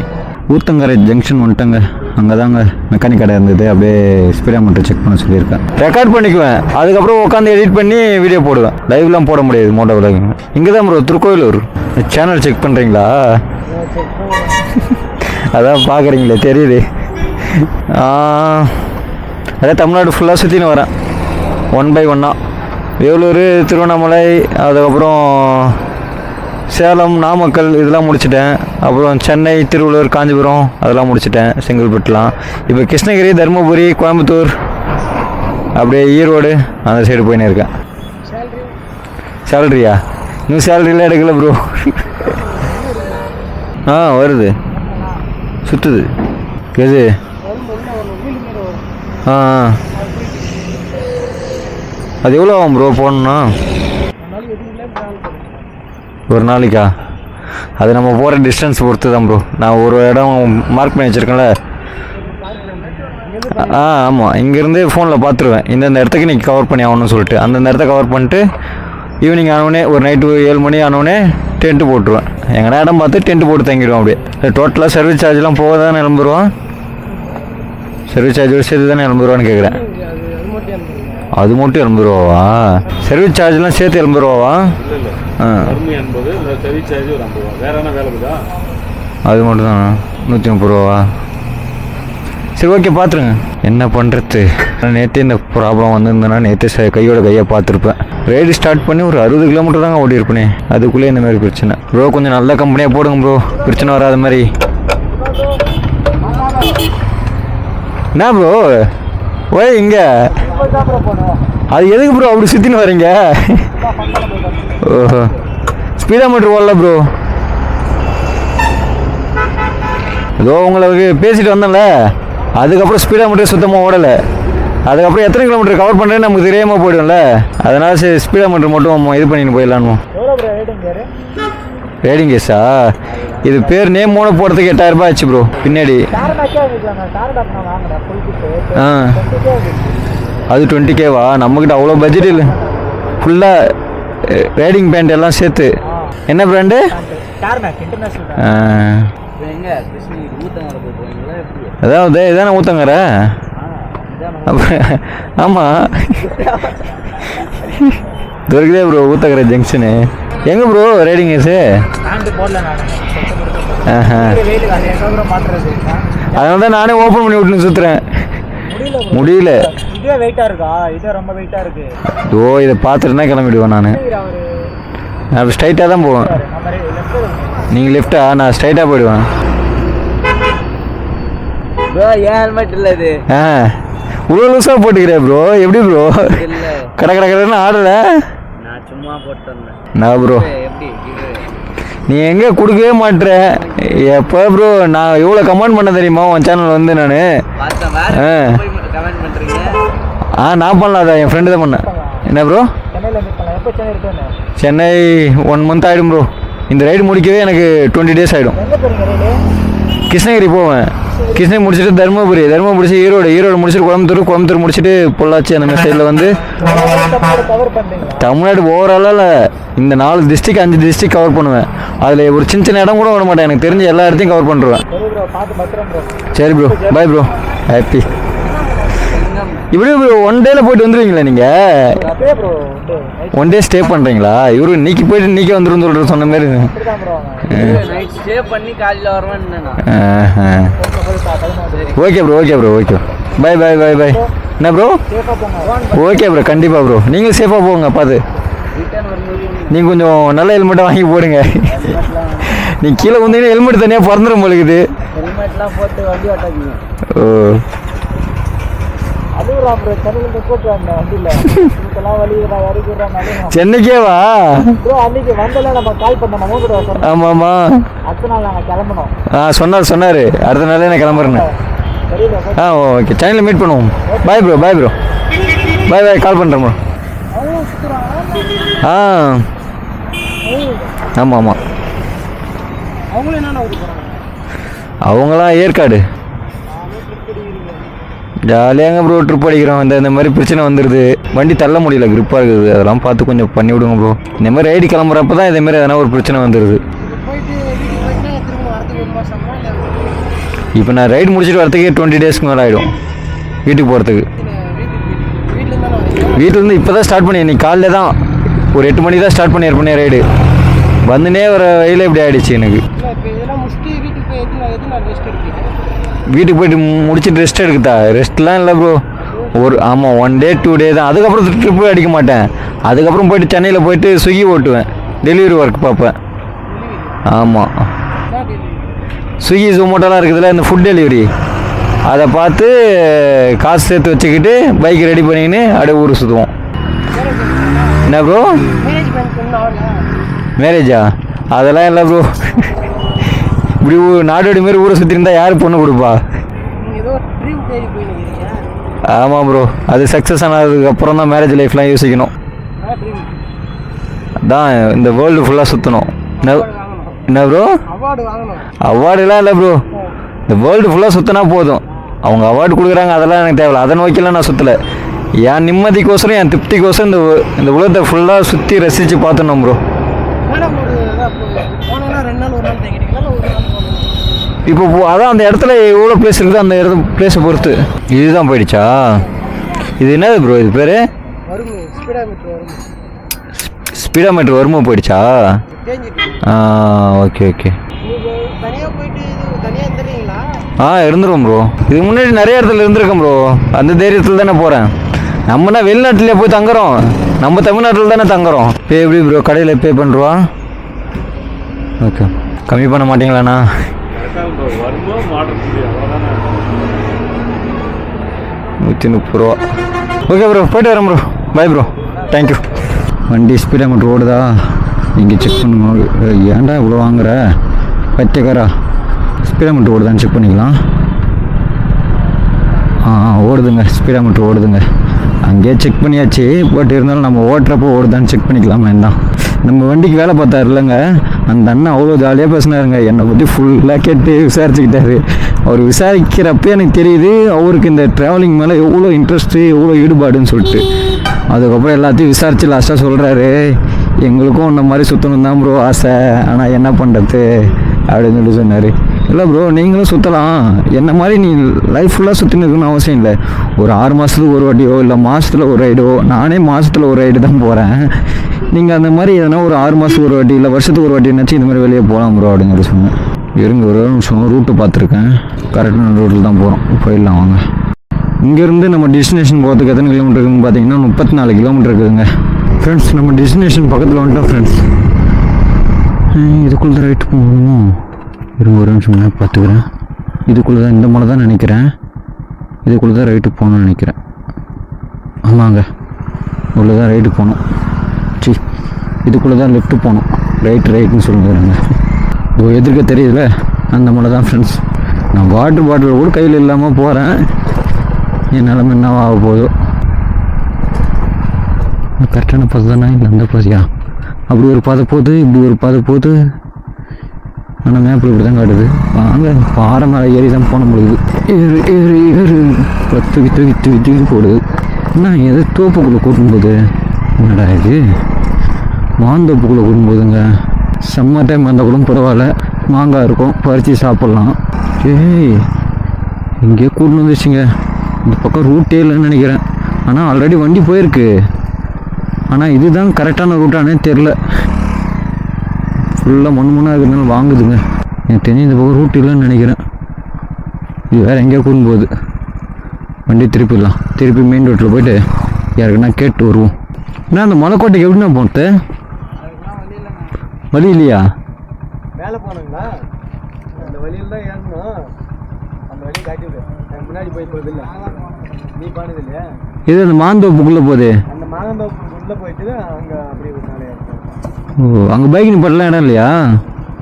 ஊத்தங்கரை ஜங்ஷன் வந்துட்டேங்க. அங்கே தாங்க மெக்கானிக் கடை இருந்தது. அப்படியே ஸ்பீடாமீட்டர் செக் பண்ண சொல்லியிருக்கேன். ரெக்கார்ட் பண்ணிக்குவேன், அதுக்கப்புறம் உட்காந்து எடிட் பண்ணி வீடியோ போடுவேன். லைவ்லாம் போட முடியாது மோட்டோ விலாகிங். இங்கே தான் ப்ரோ, திருக்கோயிலூர். சேனல் செக் பண்ணுறீங்களா? அதான் பார்க்குறீங்களே தெரியுது. அதான் தமிழ்நாடு ஃபுல்லாக சுற்றின்னு வரேன் 1 by 1. வேலூர், திருவண்ணாமலை, அதுக்கப்புறம் சேலம், நாமக்கல் இதெல்லாம் முடிச்சிட்டேன். அப்புறம் சென்னை, திருவள்ளூர், காஞ்சிபுரம் அதெல்லாம் முடிச்சிட்டேன். செங்கல்பட்டுலாம். இப்போ கிருஷ்ணகிரி, தருமபுரி, கோயம்புத்தூர், அப்படியே ஈரோடு அந்த சைடு போயின்னு இருக்கேன். சேலரியா? இன்னும் சேலரிலாம் எடுக்கல ப்ரோ. வருது, சுற்றுது. எது? அது எவ்வளோ ஆகும் ப்ரோ போடணுன்னா? ஒரு நாளைக்கா? அது நம்ம போகிற டிஸ்டன்ஸ் பொறுத்து தான் ப்ரோ. நான் ஒரு இடம் மார்க் பண்ணி வச்சுருக்கேன்ல. ஆமாம், இங்கேருந்து ஃபோனில் பார்த்துருவேன் இந்தந்த இடத்துக்கு நீங்கள் கவர் பண்ணி ஆகணும்னு சொல்லிட்டு. அந்தந்த இடத்த கவர் பண்ணிட்டு ஈவினிங் ஆனோடனே ஒரு நைட்டு 7 மணி ஆனோடனே டென்ட்டு போட்டுருவேன். எங்கன்னா இடம் பார்த்து டென்ட்டு போட்டு தங்கிடுவோம். அப்படியே டோட்டலாக சர்வீஸ் சார்ஜெலாம் போக தானே எழும்புருவான். சர்வீஸ் சார்ஜோடு சேர்த்து தானே எழும்புருவான்னு கேட்குறேன். அது மட்டும் 80 ரூபாவா? சர்வீஸ் சார்ஜ்லாம் சேர்த்து 80 ரூபாவா? அது மட்டும் தானா? 130 ரூபாவா? சரி ஓகே, பார்த்துருங்க. என்ன பண்ணுறது, நேற்று இந்த ப்ராப்ளம் வந்திருந்தேன்னா நேற்று கையோட கையை பார்த்துருப்பேன். ரைடு ஸ்டார்ட் பண்ணி ஒரு 60 கிலோமீட்டர் தாங்க ஓடிருப்பேனே. அதுக்குள்ளே இந்த மாதிரி பிரச்சனை. ப்ரோ கொஞ்சம் நல்ல கம்பெனியாக போடுங்க ப்ரோ, பிரச்சனை வராத மாதிரி. என்ன ப்ரோ ஓய் இங்கே அது எதுக்கு ப்ரோ அப்படி சுற்றின்னு வரீங்க? ஓஹோ, ஸ்பீடாமீட்டர் ஓடல ப்ரோ. ஏதோ உங்களுக்கு பேசிட்டு வந்தேன்ல, அதுக்கப்புறம் ஸ்பீடாமீட்டர் சுத்தமாக ஓடலை. அதுக்கப்புறம் எத்தனை கிலோமீட்டர் கவர் பண்ணுறேன்னு நமக்கு தெரியாமல் போய்டும்ல. அதனால் சரி ஸ்பீடாமீட்டர் மட்டும் இது பண்ணிட்டு போயிடலான்னு. ரைடிங் கேஸா? இது பேர் நேம் மூணு போடுறதுக்கு 8000 ரூபாய் ஆச்சு ப்ரோ. பின்னாடி அது 20Kவா? நம்மக்கிட்ட அவ்வளோ பட்ஜெட் இல்லை. ஃபுல்லாக ரைடிங் பேண்ட் எல்லாம் சேர்த்து. என்ன பிராண்டு? அதாவது இதானே ஊத்தங்கர? ஆமாம், துருக்குதே ப்ரோ ஊத்தங்கர ஜங்ஷனு. எங்கே ப்ரோ ரைடிங் கேஸு? அதனால தான் நானே ஓப்பன் பண்ணி விட்டுன்னு சுற்றுறேன். முடியல. ஓ, இதை பார்த்துட்டுனா கிளம்பிடுவேன் நான். நான் ஸ்ட்ரைட்டாக தான் போவேன். நீங்கள் லெஃப்டா? நான் ஸ்ட்ரைட்டாக போயிடுவேன். இவ்வளோ லூஸாக போட்டுக்கிறேன் ப்ரோ. எப்படி ப்ரோ கடை கடைன்னு ஆடல? நான் ப்ரோ நீ எங்கே கொடுக்கவே மாட்டுற. எப்போ ப்ரோ நான் எவ்வளோ கமெண்ட் பண்ண தெரியுமா உன் சேனல் வந்து? நான் பண்ணலாம். அதான் என் ஃப்ரெண்டு தான் பண்ணேன். என்ன ப்ரோ? சென்னை 1 மந்த் ஆகிடும் ப்ரோ. இந்த ரைடு முடிக்கவே எனக்கு 20 days ஆகிடும். கிருஷ்ணகிரி போவேன். கிருஷ்ணகிரி முடிச்சுட்டு தருமபுரி முடிச்சு ஈரோடு முடிச்சுட்டு கோயம்புத்தூர் முடிச்சுட்டு பொள்ளாச்சி அந்த மாதிரி சைடில் வந்து தமிழ்நாடு ஓவராலாக இந்த 4 டிஸ்ட்ரிக்ட் 5 டிஸ்ட்ரிக்ட் கவர் பண்ணுவேன். அதில் ஒரு சின்ன இடம் கூட விட மாட்டேன். எனக்கு தெரிஞ்ச எல்லா இடத்தையும் கவர் பண்ணுறேன். சரி ப்ரோ, பாய் ப்ரோ, ஹாப்பி. இப்படி ப்ரோ 1 டேல போயிட்டு வந்துடுவீங்களா நீங்கள்? 1 டே ஸ்டே பண்ணுறீங்களா? இவரு இன்னைக்கு போயிட்டு இன்னைக்கு வந்துடும் சொல்கிற சொன்ன மாதிரி. ஓகே ப்ரோ, பாய். என்ன ப்ரோ? சேஃபாக போங்க. ஓகே ப்ரோ, கண்டிப்பாக ப்ரோ. நீங்கள் சேஃபாக போங்க பார்த்து. ரிட்டர்ன் வரும்போது நீங்கள் கொஞ்சம் நல்ல ஹெல்மெட்டை வாங்கி போடுங்க. நீங்கள் கீழே வந்தீங்கன்னா ஹெல்மெட் தனியாக பிறந்துடும் போலுக்குது. ஹெல்மெட்லாம் போட்டு வண்டி ஓட்டாதீங்க. ஓ, அதுவும் அப்புறம் சென்னையிலேருந்து போட்டு வந்தேன் வண்டியில். இதுக்கெல்லாம் வழி இறக்கிறாங்க. சென்னைக்கேவா? ப்ரோ அன்னைக்கு வந்தல நம்ம கால் பண்ணோம், நம்ம கூட சொன்னோம். ஆமாம் ஆமாம். அடுத்த நாள் நாங்கள் கிளம்பணும். சொன்னார் அடுத்த நாளே நான் கிளம்புறேன்னு. தெரியல. ஓகே, சென்னையில் மீட் பண்ணுவோம். பாய் ப்ரோ, பாய் ப்ரோ, பாய் கால் பண்ணுறேன் ப்ரோ. ஆமாம் ஆமாம். அவங்களும் என்னென்ன ஊருக்கு போகிறாங்க? அவங்களாம் ஏற்காடு. ஜாலியாங்க ப்ரோ ட்ரிப் அடிக்கிறோம். இந்த மாதிரி பிரச்சனை வந்துடுது, வண்டி தள்ள முடியல, கிரிப்பாக இருக்குது. அதெல்லாம் பார்த்து கொஞ்சம் பண்ணி விடுங்க ப்ரோ. இந்த மாதிரி ரைடு கிளம்புறப்ப தான் இதேமாரி எதனா ஒரு பிரச்சனை வந்துடுது. இப்போ நான் ரைடு முடிச்சுட்டு வரதுக்கே 20 டேஸ்க்கு மேலே ஆகிடும் வீட்டுக்கு போகிறதுக்கு. வீட்டிலேருந்து இப்போ தான் ஸ்டார்ட் பண்ணி, இன்னைக்கு காலையில் தான் ஒரு 8 மணிக்கு தான் ஸ்டார்ட் பண்ணியிருப்பேனே ரைடு. வந்துனே வர வழியில் இப்படி ஆகிடுச்சு எனக்கு. வீட்டுக்கு போயிட்டு முடிச்சுட்டு ரெஸ்ட் எடுக்குதா? ரெஸ்ட்லாம் இல்லை ப்ரோ. ஆமாம் 1 டே 2 டே தான். அதுக்கப்புறம் ட்ரிப்பு அடிக்க மாட்டேன். அதுக்கப்புறம் போயிட்டு சென்னையில் போயிட்டு ஸ்விக்கி ஓட்டுவேன், டெலிவரி ஒர்க் பார்ப்பேன். ஆமாம், ஸ்விக்கி ஜொமேட்டோலாம் இருக்குதுல்ல, இந்த ஃபுட் டெலிவரி, அதை பார்த்து காசு சேர்த்து வச்சுக்கிட்டு பைக் ரெடி பண்ணிக்கின்னு அப்படியே ஊர் சுற்றுவோம். என்ன ப்ரோ? மேரேஜா? அதெல்லாம் இல்லை ப்ரோ. இப்படி நாடோடி மாரி ஊரை சுற்றி இருந்தால் யார் பொண்ணு கொடுப்பா? ஆமாம் ப்ரோ, அது சக்ஸஸ் ஆனதுக்கு அப்புறம் தான் மேரேஜ் லைஃப்லாம் யோசிக்கணும். அதான் இந்த வேர்ல்டு ஃபுல்லாக சுற்றணும். என்ன ப்ரோ? அவார்டுலாம் இல்லை ப்ரோ, இந்த வேர்ல்டு ஃபுல்லாக சுற்றினா போதும். அவங்க அவார்டு கொடுக்குறாங்க, அதெல்லாம் எனக்கு தேவையில்ல. அதை நோக்கிலாம் நான் சுற்றலை. என் நிம்மதிக்கோசரம், என் திருப்திக்கோசரம் இந்த உலகத்தை ஃபுல்லாக சுற்றி ரசித்து பார்த்துணும் ப்ரோ. இப்போ அதான் அந்த இடத்துல எவ்வளோ பிளேஸ் இருக்குது, அந்த இடத்துல பிளேஸை பொறுத்து. இதுதான் போயிடுச்சா? இது என்னது ப்ரோ? இது பேர் ஸ்பீடாமீட்டர் வருமா போயிடுச்சா? Okay okay. இருந்துருவோம் ப்ரோ. இதுக்கு முன்னாடி நிறைய இடத்துல இருந்திருக்கேன் ப்ரோ. அந்த தைரியத்தில் தானே போகிறேன். நம்மனா வெளிநாட்டிலே போய் தங்குறோம், நம்ம தமிழ்நாட்டில் தானே தங்குறோம். பே எப்படி ப்ரோ? கடையில் பே பண்ணுறோம். ஓகே, கம்மி பண்ண மாட்டீங்களாண்ணா? 130 ரூபா. ஓகே ப்ரோ, போய்ட்டு வரேன் ப்ரோ. Bye bro, thank you. வண்டி ஸ்பீடாமீட்டர் ஓடுதா இங்கே செக் பண்ணுங்க. ஏன்டா இவ்வளோ வாங்குற பச்சைக்காரா? ஸ்பீடாமீட்டர் ஓடுதான்னு செக் பண்ணிக்கலாம். ஓடுதுங்க, ஸ்பீடாமீட்டர் ஓடுதுங்க. அங்கேயே செக் பண்ணியாச்சு. பட் இருந்தாலும் நம்ம ஓட்டுறப்போ ஓடுதான்னு செக் பண்ணிக்கலாமா? தான் நம்ம வண்டிக்கு வேலை பார்த்தாரு இல்லைங்க, அந்த அண்ணன் அவ்வளோ ஜாலியாக பேசினாருங்க. என்னை பற்றி ஃபுல்லாக கேட்டு விசாரிச்சுக்கிட்டாரு. அவர் விசாரிக்கிறப்ப எனக்கு தெரியுது அவருக்கு இந்த ட்ராவலிங் மேலே எவ்வளோ இன்ட்ரெஸ்ட்டு, எவ்வளோ ஈடுபாடுன்னு சொல்லிட்டு. அதுக்கப்புறம் எல்லாத்தையும் விசாரித்து லாஸ்ட்டாக சொல்கிறாரு, எங்களுக்கும் இந்த மாதிரி சுற்றணும் தான் ப்ரோ ஆசை, ஆனால் என்ன பண்ணுறது அப்படின்னு சொல்லி சொன்னார். இல்லை ப்ரோ, நீங்களும் சுற்றலாம். என்ன மாதிரி நீ லைஃப் ஃபுல்லாக சுற்றின்னு இருக்கணும்னு அவசியம் இல்லை. ஒரு 6 மாதத்துக்கு ஒரு வாட்டியோ இல்லை மாதத்தில் ஒரு ரைடோ, நானே மாதத்தில் ஒரு ரைடு தான் போகிறேன். நீங்கள் அந்த மாதிரி எதனா ஒரு 6 மாதத்துக்கு ஒரு வாட்டி இல்லை வருஷத்துக்கு ஒரு வாட்டினாச்சும் இந்த மாதிரி வெளியே போகலாம் ப்ரோ அப்படிங்கிற சொன்னேன். இருங்க ஒரு நிமிஷம், ரூட்டு பார்த்துருக்கேன், கரெக்டான ரூட்டில் தான் போகிறோம். போயிடலாம் வாங்க. இங்கேருந்து நம்ம டெஸ்டினேஷன் போகிறதுக்கு எத்தனை கிலோமீட்டர் இருக்குதுன்னு பார்த்தீங்கன்னா 34 கிலோமீட்டர் இருக்குதுங்க ஃப்ரெண்ட்ஸ். நம்ம டெஸ்டினேஷன் பக்கத்தில் வந்துட்டோம் ஃப்ரெண்ட்ஸ். இதுக்குள்ளே ரைட்டு போகணும். இருங்க ஒரு நிமிஷம் நான் பார்த்துக்கிறேன். இதுக்குள்ளே தான், இந்த மலை தான் நினைக்கிறேன். இதுக்குள்ளே தான் ரைட்டு போகணும்னு நினைக்கிறேன். ஆமாங்க, உள்ளே தான் ரைட்டு போகணும். இதுக்குள்ளே தான் லெஃப்ட்டு போகணும். ரைட்டுன்னு சொல்லுங்கிறாங்க. எதிர்க்க தெரியுதுல, அந்த மலை தான் ஃப்ரெண்ட்ஸ். நான் வாட்டர் பாட்டில் கூட கையில் இல்லாமல் போகிறேன். என் நிலமை என்ன ஆக போதோ. கரெக்டான பாதை தானே? இல்லை அந்த பாதையா? அப்படி ஒரு பாதை போகுது, இப்படி ஒரு பாதை போகுது. ஆனால் மேப்பில் இப்படி தான் காட்டுது. வாங்க, பாறை மேலே ஏறி தான் போன முடியுது. ஏறு தூக்கி போடுது. என்ன எது தோப்புக்குள்ளே கூட்டும்போது? என்னடா இது, மாந்தோப்புக்குள்ளே கூட்டும்போதுங்க. செம்ம டைம் இருந்தால் கூட பரவாயில்ல, மாங்காய் இருக்கும், பறித்து சாப்பிட்லாம். இங்கேயே கூட்டு வந்துச்சுங்க. இந்த பக்கம் ரூட்டே இல்லைன்னு நினைக்கிறேன். ஆனால் ஆல்ரெடி வண்டி போயிருக்கு. ஆனால் இதுதான் கரெக்டான ரூட்டானே தெரில. ஃபுல்லாக மண்ணாக இருக்கிறதுனால வாங்குதுங்க. எனக்கு தெரிஞ்சு இந்த பக்கம் ரூட் இல்லைன்னு நினைக்கிறேன். இது வேறு எங்கேயோ கூடும் போகுது. வண்டி திருப்பிடலாம். திருப்பி மெயின் ரோட்டில் போயிட்டு யாருக்குன்னா கேட்டு வருவோம். ஏன்னா அந்த மலைக்கோட்டைக்கு எப்படின்னா போகிறது? வழி இல்லையா? மேலே போனீங்களா? அந்த வழியில் தான் ஏறணும். அந்த வழி காட்டிவிடு. முன்னாடி போய் போகுது இல்லை, நீ பாடுது இல்லையா? இது அந்த மாந்தோப்புக்குள்ளே போகுது. அந்த மாந்தோப்புக்குள்ளே போயிட்டு அங்கே அப்படி ஒரு நாளே இருக்கும். ஓ, அங்கே பைக் நிப்பாட்டலாம் இடம் இல்லையா?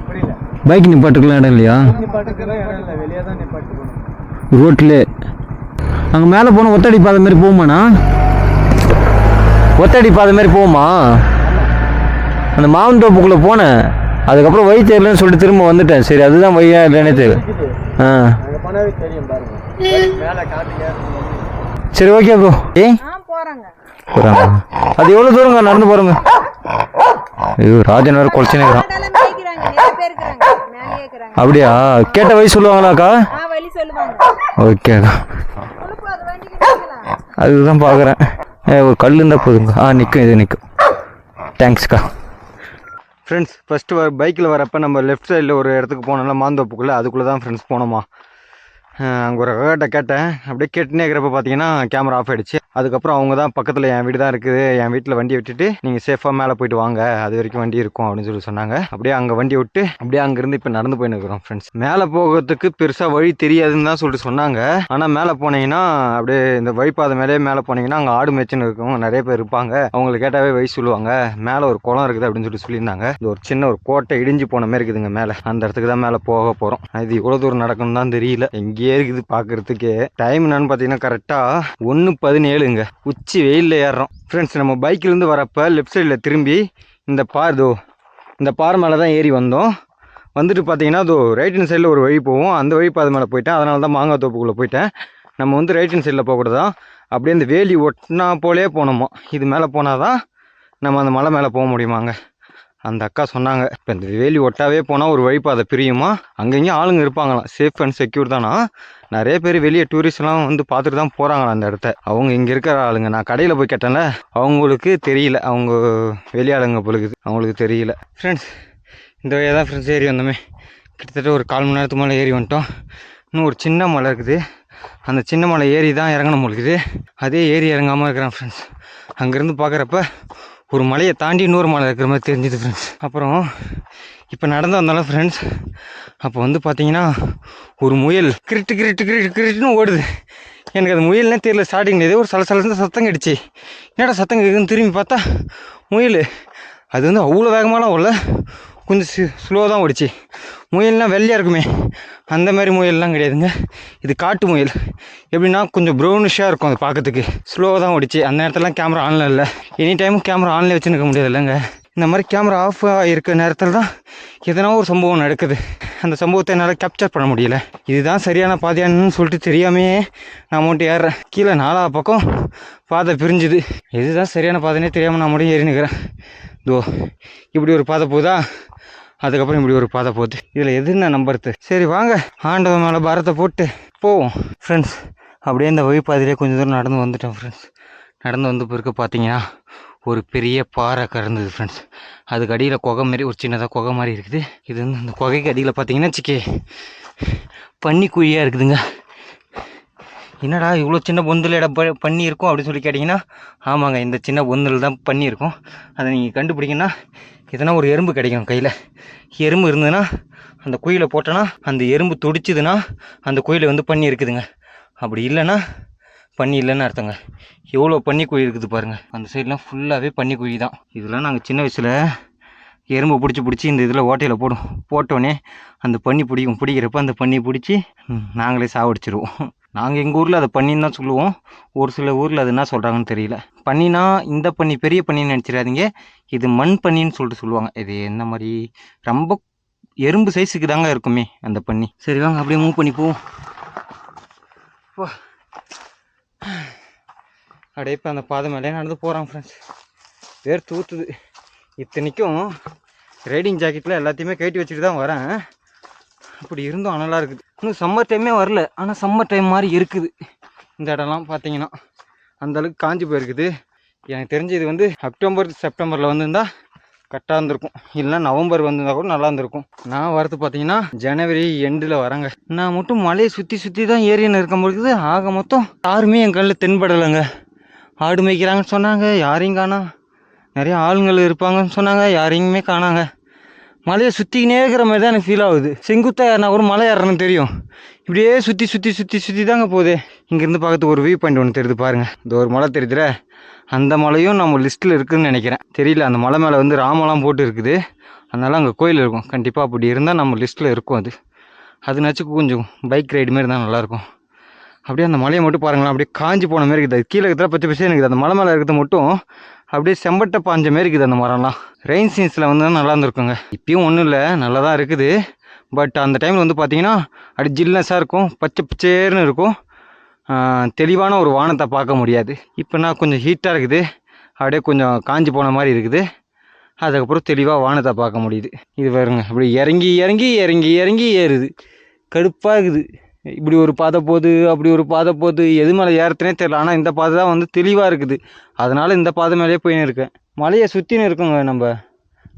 புரியல. பைக் நிப்பாட்டுக்கலாம் இடம் இல்லையா? நிப்பாட்டுக்கெல்லாம் இடம் இல்லை, வெளியே தான் நிப்பாட்டுக்கணும். ரோட்டில் அங்கே மேலே போனால் ஒத்தடி பாதை மாதிரி போகுமாண்ணா? ஒத்தடி பாதை மாதிரி போகுமா? அந்த மாவந்தோப்புக்குள்ளே போனேன், அதுக்கப்புறம் வழி தெரியலன்னு சொல்லிட்டு திரும்ப வந்துட்டேன். சரி, அதுதான் வழியா இல்லைன்னே தெரியல. ஆ, அங்கே போனாவே தெரியும் பாருங்க, மேலே காட்டுங்க. சரி, ஓகே ப்ரோ. போறாங்க. அது எவ்வளோ தூரங்க நடந்து போகிறோங்க? ஐயோ, ராஜன் வேறு குறைச்சினே இருக்கிறான். அப்படியா? கேட்ட வழி சொல்லுவாங்களாக்கா? ஓகேக்கா, அதுதான் பார்க்குறேன். ஒரு கல் இருந்தால் போதுங்க. நிற்கும், இது நிற்கும். தேங்க்ஸ்க்கா. ஃப்ரெண்ட்ஸ், ஃபஸ்ட்டு பைக்கில் வரப்போ நம்ம லெஃப்ட் சைடில் ஒரு இடத்துக்கு போனோம்ல, மாந்தோப்புக்குள்ளே. அதுக்குள்ளே தான் ஃப்ரெண்ட்ஸ் போனோமா. அங்கே ஒரு அக்காட்ட கேட்டேன். அப்படியே கேட்டுனே இருக்கிறப்ப பார்த்தீங்கன்னா கேமரா ஆஃப் ஆகிடுச்சு. அதுக்கப்புறம் அவங்க தான் பக்கத்தில் என் வீடு தான் இருக்குது, என் வீட்டில் வண்டியை விட்டுட்டு நீங்கள் சேஃபாக மேலே போயிட்டு வாங்க, அது வரைக்கும் வண்டி இருக்கும் அப்படின்னு சொல்லி சொன்னாங்க. அப்படியே அங்கே வண்டி விட்டு அப்படியே அங்கேருந்து இப்போ நடந்து போயின்னு இருக்கிறோம் ஃப்ரெண்ட்ஸ். மேலே போகிறதுக்கு பெருசாக வழி தெரியாதுன்னு தான் சொல்லிட்டு சொன்னாங்க. ஆனால் மேலே போனீங்கன்னா அப்படியே இந்த வழிப்பாதை மேலே போனீங்கன்னா அங்கே ஆடு மேய்ச்சின்னு இருக்கும், நிறைய பேர் இருப்பாங்க. அவங்களை கேட்டாவே வழி சொல்லுவாங்க. மேலே ஒரு குளம் இருக்குது அப்படின்னு சொல்லியிருந்தாங்க. இது ஒரு சின்ன ஒரு கோட்டை இடிஞ்சு போன மாதிரி இருக்குதுங்க மேலே. அந்த இடத்துக்கு தான் மேலே போக போகிறோம். இது இவ்வளோ தூரம் நடக்கணும் தான் தெரியல. எங்கேயே இருக்குது பார்க்குறதுக்கு. டைம் என்னன்னு பார்த்தீங்கன்னா கரெக்டாக 1:17ங்க. உச்சி வெயிலில் ஏறுறோம் ஃப்ரெண்ட்ஸ். நம்ம பைக்கிலேருந்து வரப்போ லெஃப்ட் சைடில் திரும்பி இந்த பாறை மேலே தான் ஏறி வந்தோம். வந்துட்டு பார்த்தீங்கன்னா ரைட் ஹேண்ட் சைடில் ஒரு வழி போவோம், அந்த வழி பாதை மேலே போயிட்டேன். அதனால தான் மாங்காய் தோப்புக்குள்ளே போயிட்டேன். நம்ம வந்து ரைட் ஹேண்ட் சைடில் போகக்கூடாதான், அப்படியே இந்த வேலி ஒட்டினா போலே போனோமோ. இது மேலே போனால் தான் நம்ம அந்த மலை மேலே போக முடியுமாங்க. அந்த அக்கா சொன்னாங்க, இப்போ இந்த வேலி ஒட்டாவே போனால் ஒரு வழிப்பாதை பிரியுமா, அங்கேயும் ஆளுங்க இருப்பாங்களாம், சேஃப் அண்ட் செக்யூர் தானா. நிறைய பேர் வெளியே டூரிஸ்ட்லாம் வந்து பார்த்துட்டு தான் போகிறாங்களா அந்த இடத்த. அவங்க இங்கே இருக்கிற ஆளுங்க. நான் கடையில் போய் கேட்டேன்ல, அவங்களுக்கு தெரியல, அவங்க வெளியாளுங்க பொழுது அவங்களுக்கு தெரியல. ஃப்ரெண்ட்ஸ், இந்த வழியாக தான் ஃப்ரெண்ட்ஸ் ஏறி வந்தோமே. கிட்டத்தட்ட ஒரு 1/4 மணி நேரத்துக்கு மேலே ஏறி வந்துட்டோம். இன்னும் ஒரு சின்ன மலை இருக்குது, அந்த சின்ன மலை ஏறி தான் இறங்கணும் இருக்குது. அதே ஏறி இறங்காமல் இருக்கிறேன் ஃப்ரெண்ட்ஸ். அங்கேருந்து பார்க்குறப்ப ஒரு மலையை தாண்டி இன்னொரு மலை இருக்கிற மாதிரி தெரிஞ்சுது ஃப்ரெண்ட்ஸ். அப்புறம் இப்போ நடந்து வந்தாலும் ஃப்ரெண்ட்ஸ், அப்போ வந்து பார்த்தீங்கன்னா ஒரு முயல் கிரிட்டுன்னு ஓடுது. எனக்கு அது முயல்னே தெரியல. ஸ்டார்டிங்கில் ஏதோ ஒரு சலசலந்து சத்தம் கிடுச்சு. என்னடா சத்தம் கேட்குதுன்னு திரும்பி பார்த்தா முயல். அது வந்து அவ்வளோ வேகமாலாம் ஓடல, கொஞ்சம் ஸ்லோ தான் ஓடிச்சு. முயல்னால் வெள்ளையாக இருக்குமே, அந்த மாதிரி முயல்லாம் கிடையாதுங்க. இது காட்டு முயல். எப்படின்னா கொஞ்சம் ப்ரௌனிஷாக இருக்கும் அது பார்க்கறதுக்கு. ஸ்லோவாக தான் ஓடிச்சு. அந்த நேரத்துலலாம் கேமரா ஆனில் இல்லை. எனி டைமும் கேமரா ஆன்லேயே வச்சுன்னு இருக்க முடியாது இல்லைங்க. இந்த மாதிரி கேமரா ஆஃப் இருக்கிற நேரத்தில் தான் எதனா ஒரு சம்பவம் நடக்குது. அந்த சம்பவத்தை என்னால் கேப்சர் பண்ண முடியல. இதுதான் சரியான பாதையானு சொல்லிட்டு தெரியாமையே நான் மட்டும் ஏறுறேன். கீழே 4 பக்கம் பாதை பிரிஞ்சுது. இதுதான் சரியான பாதைனே தெரியாமல் நான் மட்டும் ஏறி நிற்கிறேன். இப்படி ஒரு பாதை போகுதா, அதுக்கப்புறம் இப்படி ஒரு பாதை போகுது. இதில் எது நான் நம்புறது? சரி வாங்க, ஆண்டவன் மேலே பாரத்தை போட்டு போவோம் ஃப்ரெண்ட்ஸ். அப்படியே இந்த வழிப்பாதையிலே கொஞ்சம் தூரம் நடந்து வந்துட்டோம் ஃப்ரெண்ட்ஸ். நடந்து வந்து பிறகு பார்த்தீங்கன்னா ஒரு பெரிய பாறை கறந்தது ஃப்ரெண்ட்ஸ். அதுக்கு அடியில் குகை மாதிரி ஒரு சின்னதாக குகை மாதிரி இருக்குது. இது வந்து இந்த குகைக்கு அடியில் பார்த்தீங்கன்னா சிக்கே பன்னி குழியாக இருக்குதுங்க. என்னடா இவ்வளோ சின்ன பொந்தில் இடம் பண்ணி இருக்கும் அப்படின்னு சொல்லி கேட்டிங்கன்னா, ஆமாங்க, இந்த சின்ன பொந்தில் தான் பண்ணி இருக்கும். அதை நீங்கள் கண்டுபிடிங்கன்னா எதனா ஒரு எறும்பு கிடைக்கும் கையில். எறும்பு இருந்ததுன்னா அந்த குயிலை போட்டோன்னா அந்த எறும்பு துடிச்சுதுன்னா அந்த குயிலை வந்து பண்ணி இருக்குதுங்க. அப்படி இல்லைன்னா பண்ணி இல்லைன்னு அர்த்தங்க. எவ்வளோ பன்னி குழி இருக்குது பாருங்கள். அந்த சைட்லாம் ஃபுல்லாகவே பன்னி குழி தான். இதெல்லாம் நாங்கள் சின்ன வயசில் எறும்பு பிடிச்சி இந்த இதில் ஓட்டையில் போட்டோடனே அந்த பன்னி பிடிக்கிறப்ப அந்த பன்னி பிடிச்சி நாங்களே சாவடிச்சிருவோம். நாங்கள் எங்கள் ஊரில் அதை பன்னின்னு தான் சொல்லுவோம். ஒரு சில ஊரில் அது என்ன சொல்கிறாங்கன்னு தெரியல. பன்னினா இந்த பன்னி பெரிய பன்னின்னு நினச்சிடாதீங்க, இது மண் பன்னின்னு சொல்லிட்டு சொல்லுவாங்க. இது என்ன மாதிரி ரொம்ப எறும்பு சைஸுக்கு தாங்க இருக்குமே அந்த பன்னி. சரி வாங்க அப்படியே மூவ் பண்ணி போவோம். அப்படியே இப்போ அந்த பாதை மேலே நடந்து போகிறான் ஃப்ரெண்ட்ஸ். வேர் தூத்துது. இத்தனைக்கும் ரைடிங் ஜாக்கெட்டில் எல்லாத்தையுமே கட்டி வச்சுட்டு தான் வரேன். அப்படி இருந்தும் அனலாக இருக்குது. இன்னும் சம்மர் டைமே வரல, ஆனால் சம்மர் டைம் மாதிரி இருக்குது. இந்த இடம்லாம் பார்த்தீங்கன்னா அந்தளவுக்கு காஞ்சி போயிருக்குது. எனக்கு தெரிஞ்சு இது வந்து அக்டோபர் செப்டம்பரில் வந்துருந்தால் கரெக்டாக இருந்திருக்கும். இல்லைன்னா நவம்பர் வந்திருந்தா கூட நல்லா இருந்திருக்கும். நான் வரது பார்த்தீங்கன்னா ஜனவரி எண்டில் வரேங்க. நான் மட்டும் மலையை சுற்றி சுற்றி தான் ஏரின்னு இருக்க முடியுது. ஆக மொத்தம் யாருமே என் கண்ணில் தென்படலைங்க. ஆடு மேய்க்கிறாங்கன்னு சொன்னாங்க, யாரையும் காணா. நிறைய ஆளுங்கள் இருப்பாங்கன்னு சொன்னாங்க, யாரையுமே காணாங்க. மலையை சுற்றிக்கினே இருக்கிற மாதிரி தான் எனக்கு ஃபீல் ஆகுது. செங்குத்தாக ஏறினா கூட மலை ஏறணும்னு தெரியும், இப்படியே சுற்றி சுற்றி சுற்றி சுற்றி தாங்க போகுது. இங்கேருந்து பார்க்கறதுக்கு ஒரு வியூ பாயிண்ட் ஒன்று தெரியுது பாருங்கள். இந்த ஒரு மலை தெரியுதுல, அந்த மலையும் நம்ம லிஸ்ட்டில் இருக்குதுன்னு நினைக்கிறேன். தெரியல, அந்த மலை மேலே வந்து ராமெல்லாம் போட்டு இருக்குது. அதனால் அங்கே கோயில் இருக்கும். கண்டிப்பாக அப்படி இருந்தால் நம்ம லிஸ்ட்டில் இருக்கும். அதுனாச்சும் கொஞ்சம் பைக் ரைடு மாரி தான் நல்லாயிருக்கும். அப்படியே அந்த மலையை மட்டும் பாருங்களேன், அப்படியே காஞ்சி போன மாரி இருக்குது. கீழே இருக்கிற பச்சை பச்சை இருக்குது. அந்த மலை மேலே இருக்கிறது மட்டும் அப்படியே செம்பட்டை பாஞ்ச மாரி இருக்குது அந்த மரம்லாம். ரெயின் சீன்ஸில் வந்து நல்லா இருந்திருக்குங்க. இப்பயும் ஒன்றும் இல்லை, நல்லா தான் இருக்குது. பட் அந்த டைமில் வந்து பார்த்தீங்கன்னா அப்படி ஜில்னஸாக இருக்கும், பச்சை பச்சேர்னு இருக்கும். தெளிவான ஒரு வானத்தை பார்க்க முடியாது. இப்போ நான் கொஞ்சம் ஹீட்டாக இருக்குது, அப்படியே கொஞ்சம் காஞ்சி போன மாதிரி இருக்குது. அதுக்கப்புறம் தெளிவாக வானத்தை பார்க்க முடியுது. இது பாருங்க, அப்படி இறங்கி இறங்கி இறங்கி இறங்கி ஏறுது. கடுப்பாக இருக்குது. இப்படி ஒரு பாதை போகுது, அப்படி ஒரு பாதை போகுது, எது மேலே ஏறத்துனே தெரியல. ஆனால் இந்த பாதை தான் வந்து தெளிவாக இருக்குது. அதனால் இந்த பாதை மேலேயே போயின்னு இருக்கேன். மலையை சுற்றின்னு இருக்குங்க.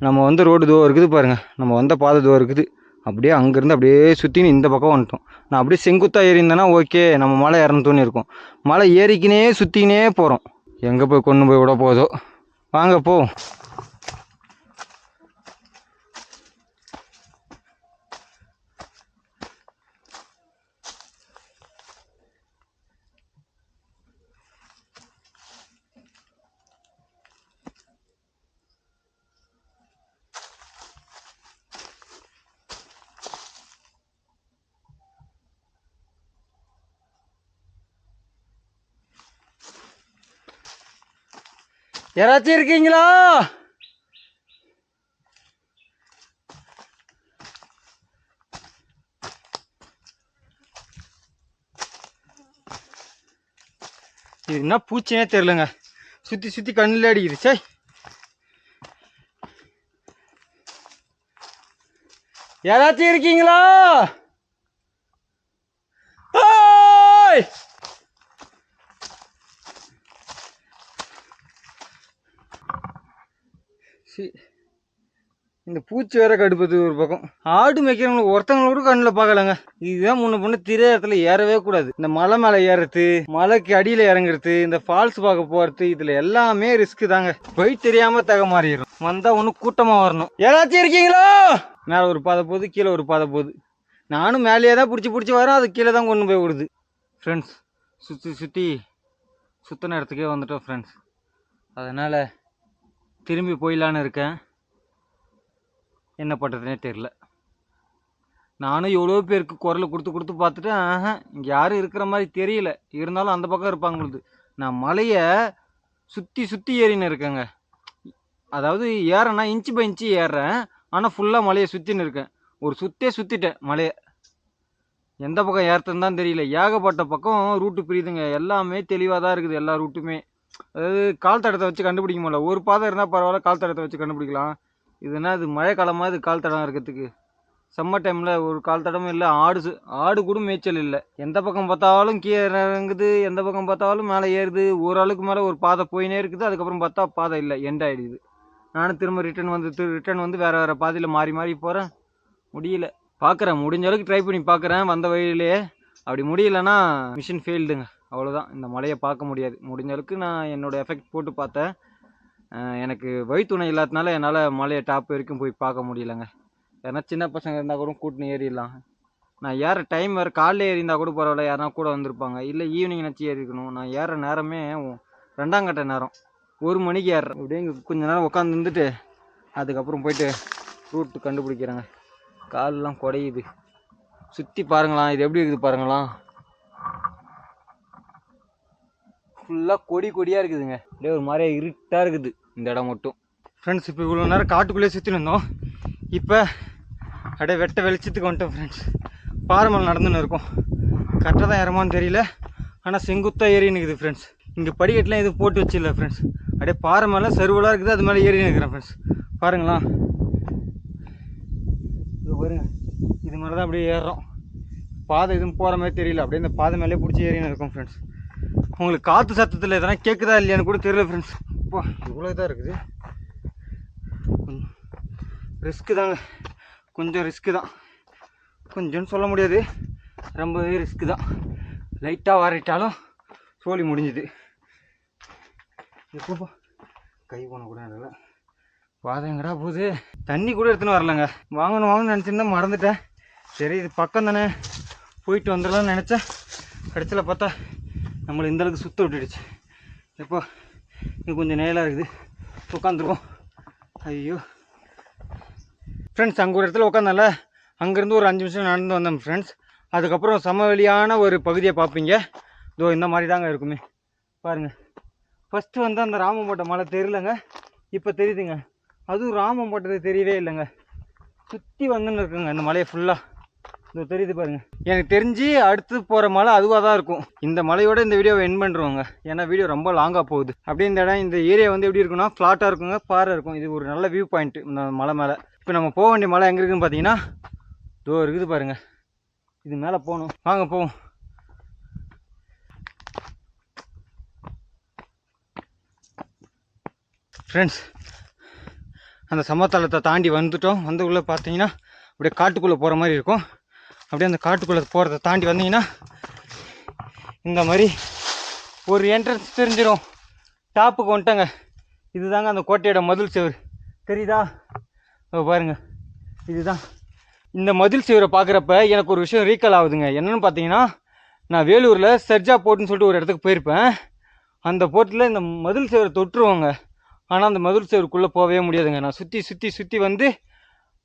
நம்ம வந்து ரோடு தோ இருக்குது பாருங்கள், நம்ம வந்த பாதை தோ இருக்குது. அப்படியே அங்கேருந்து அப்படியே சுற்றின்னு இந்த பக்கம் வந்துட்டோம். நான் அப்படியே செங்குத்தாக ஏறிந்தேன்னா ஓகே, நம்ம மலை ஏறணும் தோணி இருக்கும். மலை ஏறிக்கினே சுற்றிக்கினே போகிறோம். எங்கே போய் கொண்டு போய் விட போதோ. வாங்க போ. யாராச்சும் இருக்கீங்களா? இது என்ன பூச்சினே தெரிலங்க, சுற்றி சுற்றி கண்ணில் அடிக்குது. சே, யாராச்சும் இருக்கீங்களா? இந்த பூச்சி வேற கடுப்பது ஒரு பக்கம். ஆடு மேய்க்கிறவங்களுக்கு ஒருத்தவங்க கூட கண்ணில் பார்க்கலங்க. இதுதான் முன்ன பொண்ணு திரை இடத்துல ஏறவே கூடாது. இந்த மலை மேலே ஏறுறது, மலைக்கு அடியில் இறங்குறது, இந்த ஃபால்ஸ் பார்க்க போகிறது, இதில் எல்லாமே ரிஸ்க் தாங்க. போய் தெரியாம தக மாறிடும். வந்தால் ஒன்றும் கூட்டமாக வரணும். யாராச்சும் இருக்கீங்களா? மேலே ஒரு பாதை போகுது, கீழே ஒரு பாதை போகுது. நானும் மேலேயே தான் பிடிச்சி வரேன், அது கீழே தான் கொண்டு போய் விடுது. ஃப்ரெண்ட்ஸ், சுற்றி சுத்தின இடத்துக்கே வந்துட்டோம் ஃப்ரெண்ட்ஸ். அதனால் திரும்பி போயிடலான்னு இருக்கேன். என்ன பண்ணுறதுனே தெரில. நானும் எவ்வளோ பேருக்கு குரலை கொடுத்து பார்த்துட்டு இங்கே யாரும் இருக்கிற மாதிரி தெரியல. இருந்தாலும் அந்த பக்கம் இருப்பாங்க பொழுது. நான் மலையை சுற்றி ஏறின்னு இருக்கேங்க. அதாவது ஏறேன்னா இன்ச்சு பை இன்ச்சு ஏறுறேன், ஆனால் ஃபுல்லாக மலையை சுற்றின்னு இருக்கேன். ஒரு சுற்றிட்டேன் மலையை. எந்த பக்கம் ஏறுறதுன்னு தான் தெரியல. ஏகப்பட்ட பக்கம் ரூட்டு பிரியுதுங்க. எல்லாமே தெளிவாக தான் இருக்குது, எல்லா ரூட்டுமே. அதாவது கால் தடத்தை வச்சு கண்டுபிடிக்க முடியல. ஒரு பாதை இருந்தால் பரவாயில்ல, கால் தடத்தை வச்சு கண்டுபிடிக்கலாம். இதுனா இது மழை காலமாக இது கால் தடம் இருக்கிறதுக்கு. சம்மர் டைமில் ஒரு கால் தடமும் இல்லை. ஆடு கூட மேய்ச்சல் இல்லை. எந்த பக்கம் பார்த்தாலும் கீழே இறங்குது, எந்த பக்கம் பார்த்தாலும் மேலே ஏறுது. ஒரு ஆளுக்கு மேலே ஒரு பாதை போயினே இருக்குது. அதுக்கப்புறம் பார்த்தா பாதை இல்லை, எண்ட் ஆகிடுது. நானும் திரும்ப ரிட்டன் வந்து வேறு பாதையில் மாறி போகிறேன். முடியல. பார்க்குறேன், முடிஞ்ச அளவுக்கு ட்ரை பண்ணி பார்க்குறேன் வந்த வழியிலே. அப்படி முடியலன்னா மிஷின் ஃபெயில்டுங்க, அவ்வளோதான். இந்த மலையை பார்க்க முடியாது. முடிஞ்ச அளவுக்கு நான் என்னோடய எஃபெக்ட் போட்டு பார்த்தேன். எனக்கு வழித்துணை இல்லாதனால என்னால் மலையை டாப் வரைக்கும் போய் பார்க்க முடியலைங்க. ஏன்னா சின்ன பசங்க இருந்தால் கூட கூட்டின்னு ஏறிடலாம். நான் ஏற டைம் வேறு காலையில் ஏறிந்தால் கூட பரவாயில்ல, யாருனா கூட வந்திருப்பாங்க. இல்லை ஈவினிங் நினச்சி ஏறிக்கணும். நான் ஏற நேரமே 2ஆம் கட்ட நேரம், 1 மணிக்கு ஏறுறேன். அப்படியே இங்கே கொஞ்சம் நேரம் உட்காந்துருந்துட்டு அதுக்கப்புறம் போயிட்டு ரூட்டு கண்டுபிடிக்கிறேங்க. காலெலாம் குடையுது. சுற்றி பாருங்களாம், இது எப்படி இருக்குது பாருங்களாம். ஃபுல்லாக கொடியாக இருக்குதுங்க. அப்படியே ஒரு மாதிரியா இருட்டாக இருக்குது இந்த இடம் மட்டும். ஃப்ரெண்ட்ஸ், இப்போ இவ்வளோ நேரம் காட்டுக்குள்ளேயே சுற்றின்னு இருந்தோம். இப்போ அப்படியே வெட்ட வெளிச்சத்துக்கு வந்துட்டோம் ஃப்ரெண்ட்ஸ். பாறை மேலே நடந்துன்னு இருக்கோம். கரெக்டாக தான் ஏறமான்னு தெரியல, ஆனால் செங்குத்தாக ஏறின்னு இருக்குது ஃப்ரெண்ட்ஸ். இங்கே படிக்கட்டுலாம் எதுவும் போட்டு வச்சிடல ஃப்ரெண்ட்ஸ். அப்படியே பாறை மேலே சருவலாக இருக்குது, அது மேலே ஏறின்னு இருக்கிறேன் ஃப்ரெண்ட்ஸ். பாருங்களா, இது பாருங்க, இது மேலே தான் அப்படியே ஏறுறோம். பாதை எதுவும் போகிற மாதிரி தெரியல. அப்படியே இந்த பாதை மேலே பிடிச்சி ஏறின்னு இருக்கோம் ஃப்ரெண்ட்ஸ். உங்களுக்கு காற்று சத்தத்தில் எதனா கேட்குதா இல்லையான்னு கூட தெரியல ஃப்ரெண்ட்ஸ். இப்போ இவ்வளோ இதாக இருக்குது. கொஞ்சம் ரிஸ்க்கு தாங்க, கொஞ்சம் ரிஸ்க்கு தான், கொஞ்சம்னு சொல்ல முடியாது, ரொம்பவே ரிஸ்க்கு தான். லைட்டாக வாரிட்டாலும் சோழி முடிஞ்சுது. எப்போப்பா கை போன கூட இல்லை, பாதைங்கடா போகுது. தண்ணி கூட எடுத்துன்னு வரலங்க, வாங்கணும்னு நினச்சிருந்தா மறந்துட்டேன். சரி இது பக்கம் தானே போயிட்டு வந்துடலாம்னு நினச்சேன். கடைசியில் பார்த்தா நம்மளை இந்தளவுக்கு சுற்ற விட்டுடுச்சு. எப்போ இது கொஞ்சம் நேலாக இருக்குது, உட்காந்துருவோம். ஐயோ ஃப்ரெண்ட்ஸ், அங்கே ஒரு இடத்துல உட்காந்தால அங்கேருந்து ஒரு 5 நிமிஷம் நடந்து வந்தேன் ஃப்ரெண்ட்ஸ். அதுக்கப்புறம் சமவெளியான ஒரு பகுதியை பார்ப்பீங்க. இதோ இந்த மாதிரி தாங்க இருக்குமே பாருங்கள். ஃபஸ்ட்டு வந்து அந்த ராமம்போட்டை மலை தெரியலங்க, இப்போ தெரியுதுங்க. அதுவும் ராமம்போட்டது தெரியவே இல்லைங்க, சுற்றி வந்துன்னு இருக்குங்க இந்த மலையை ஃபுல்லாக. இதோ தெரியுது பாருங்கள். எனக்கு தெரிஞ்சு அடுத்து போகிற மலை அதுவாக தான் இருக்கும். இந்த மலையோட இந்த வீடியோவை என் பண்ணுறோங்க, ஏன்னா வீடியோ ரொம்ப லாங்காக போகுது. அப்படியே இந்த இடம், இந்த ஏரியா வந்து எப்படி இருக்குன்னா ஃப்ளாட்டாக இருக்குங்க, பாறை இருக்கும். இது ஒரு நல்ல வியூ பாயிண்ட்டு இந்த மலை மேலே. இப்போ நம்ம போக வேண்டிய மலை எங்கே இருக்குதுன்னு பார்த்தீங்கன்னா இதோ இருக்குது பாருங்கள். இது மேலே போகணும், வாங்க போவோம். ஃப்ரெண்ட்ஸ், அந்த சமத்தளத்தை தாண்டி வந்துட்டோம். உள்ளே பார்த்தீங்கன்னா அப்படியே காட்டுக்குள்ளே போகிற மாதிரி இருக்கும். அப்படியே அந்த காட்டுக்குள்ளே போகிறத தாண்டி வந்தீங்கன்னா இந்த மாதிரி ஒரு என்ட்ரன்ஸ் தெரிஞ்சிடும். டாப்புக்கு வந்துட்டாங்க. இதுதாங்க அந்த கோட்டையோட மதில் சுவர், தெரியுதா? பாருங்கள், இதுதான். இந்த மதில் சுவரை பார்க்குறப்ப எனக்கு ஒரு விஷயம் ரீகால் ஆகுதுங்க. என்னென்னு பார்த்தீங்கன்னா, நான் வேலூரில் சர்ஜா போர்ட்டுன்னு சொல்லிட்டு ஒரு இடத்துக்கு போயிருப்பேன். அந்த போர்ட்டில் இந்த மதில் சுவரை தொட்டுருவாங்க, ஆனால் அந்த மதில் சுவருக்குள்ளே போகவே முடியாதுங்க. நான் சுற்றி சுற்றி சுற்றி வந்து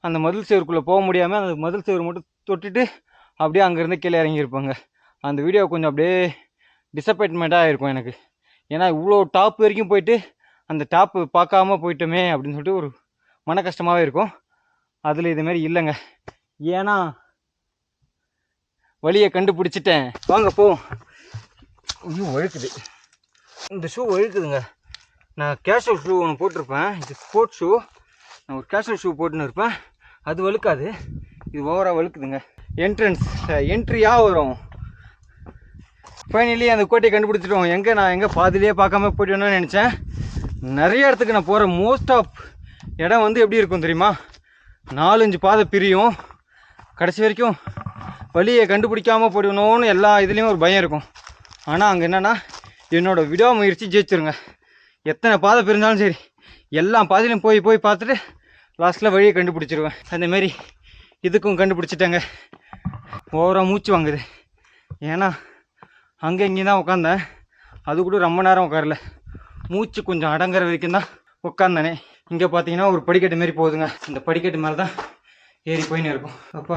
அந்த மதில் சுவருக்குள்ளே போக முடியாமல் அந்த மதில் சுவர் மட்டும் தொட்டுட்டு அப்படியே அங்கேருந்து கீழே இறங்கியிருப்பாங்க. அந்த வீடியோ கொஞ்சம் அப்படியே டிசப்பாயின்மெண்ட்டாக இருக்கும் எனக்கு. ஏன்னா இவ்வளோ டாப் வரைக்கும் போயிட்டு அந்த டாப்பு பார்க்காம போயிட்டோமே அப்படின்னு சொல்லிட்டு ஒரு மன கஷ்டமாகவே இருக்கும். அதில் இதுமாரி இல்லைங்க, ஏன்னா வழியை கண்டுபிடிச்சிட்டேன். வாங்க போவோம். ஐயோ வழுக்குது, இந்த ஷூ வழுக்குதுங்க. நான் கேஷுவல் ஷூ ஒன்று போட்டிருப்பேன், இது ஸ்போர்ட்ஸ் ஷூ. நான் ஒரு கேஷுவல் ஷூ போட்டுன்னு இருப்பேன், அது வழுக்காது, இது ஓவராக வழுக்குதுங்க. என்ட்ரியாக வரும். ஃபைனலி அந்த கோட்டையை கண்டுபிடிச்சிட்டோம். நான் எங்கே பாதிலேயே பார்க்காம போய்ட்டோன்னு நினச்சேன். நிறைய இடத்துக்கு நான் போகிற மோஸ்ட் ஆஃப் இடம் வந்து எப்படி இருக்கும் தெரியுமா, 4-5 பாதை பிரியும். கடைசி வரைக்கும் வழியை கண்டுபிடிக்காமல் போயிடணும்னு எல்லா இதுலேயும் ஒரு பயம் இருக்கும். ஆனால் அங்கே என்னென்னா என்னோடய விடாமுயற்சி ஜெயிச்சிருங்க. எத்தனை பாதை பிரிஞ்சாலும் சரி எல்லா பாதையிலையும் போய் பார்த்துட்டு லாஸ்ட்டில் வழியை கண்டுபிடிச்சிருவேன். அந்தமாரி இதுக்கும் கண்டுபிடிச்சிட்டேங்க. ஓவராக மூச்சு வாங்குது, ஏன்னா அங்கே இங்கே தான் உட்காந்தேன். அது கூட ரொம்ப நேரம் உட்காரல, மூச்சு கொஞ்சம் அடங்குற வரைக்கும் தான் உட்காந்தானே. இங்கே பார்த்தீங்கன்னா ஒரு படிக்கட்டு மாரி போகுதுங்க. இந்த படிக்கட்டு மேலே தான் ஏறி போயின்னு இருக்கும். அப்பா,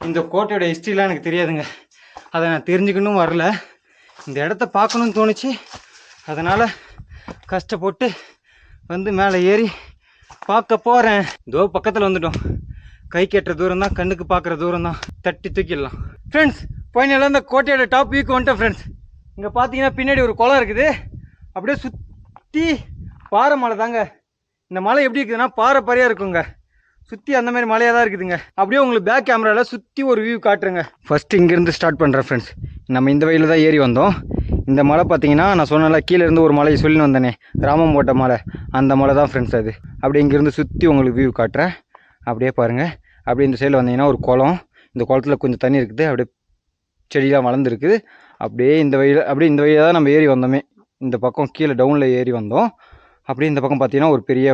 இந்த கோட்டையோட ஹிஸ்ட்ரிலாம் எனக்கு தெரியாதுங்க, அதை நான் தெரிஞ்சுக்கணும் வரல. இந்த இடத்த பார்க்கணுன்னு தோணுச்சு, அதனால் கஷ்டப்பட்டு வந்து மேலே ஏறி பார்க்க போகிறேன். இதோ பக்கத்தில் வந்துட்டோம். கை கட்டுற தூரம் தான், கண்ணுக்கு பார்க்குற தூரம் தான், தட்டி தூக்கிடலாம். ஃப்ரெண்ட்ஸ், ஃபைனலாக இந்த கோட்டையோட டாப் வியூக்கு வந்துட்டேன் ஃப்ரெண்ட்ஸ். இங்கே பார்த்தீங்கன்னா பின்னாடி ஒரு குளம் இருக்குது, அப்படியே சுற்றி பாறை மலை தாங்க. இந்த மலை எப்படி இருக்குதுன்னா பாறை பாறையாக இருக்குங்க, சுற்றி அந்த மாதிரி மலையாக தான் இருக்குதுங்க. அப்படியே உங்களுக்கு பேக் கேமராவில் சுற்றி ஒரு வியூ காட்டுறேங்க. ஃபஸ்ட்டு இங்கேருந்து ஸ்டார்ட் பண்ணுறேன் ஃப்ரெண்ட்ஸ். நம்ம இந்த வழியில் தான் ஏறி வந்தோம். இந்த மலை பார்த்தீங்கன்னா நான் சொன்னல கீழே இருந்து ஒரு மலையை சொல்லி வந்தேனே, ராமம்போட்டை மலை, அந்த மலை தான் ஃப்ரெண்ட்ஸ் அது. அப்படியே இங்கேருந்து சுற்றி உங்களுக்கு வியூ காட்டுறேன். அப்படியே பாருங்கள். அப்படியே இந்த சைடில் வந்தீங்கன்னா ஒரு குளம், இந்த குளத்தில் கொஞ்சம் தண்ணி இருக்குது, அப்படியே செடியெலாம் வளர்ந்துருக்குது. அப்படியே இந்த வழியில் தான் நம்ம ஏறி வந்தோமே. இந்த பக்கம் கீழே டவுனில் ஏறி வந்தோம். அப்படியே இந்த பக்கம் பார்த்தீங்கன்னா ஒரு பெரிய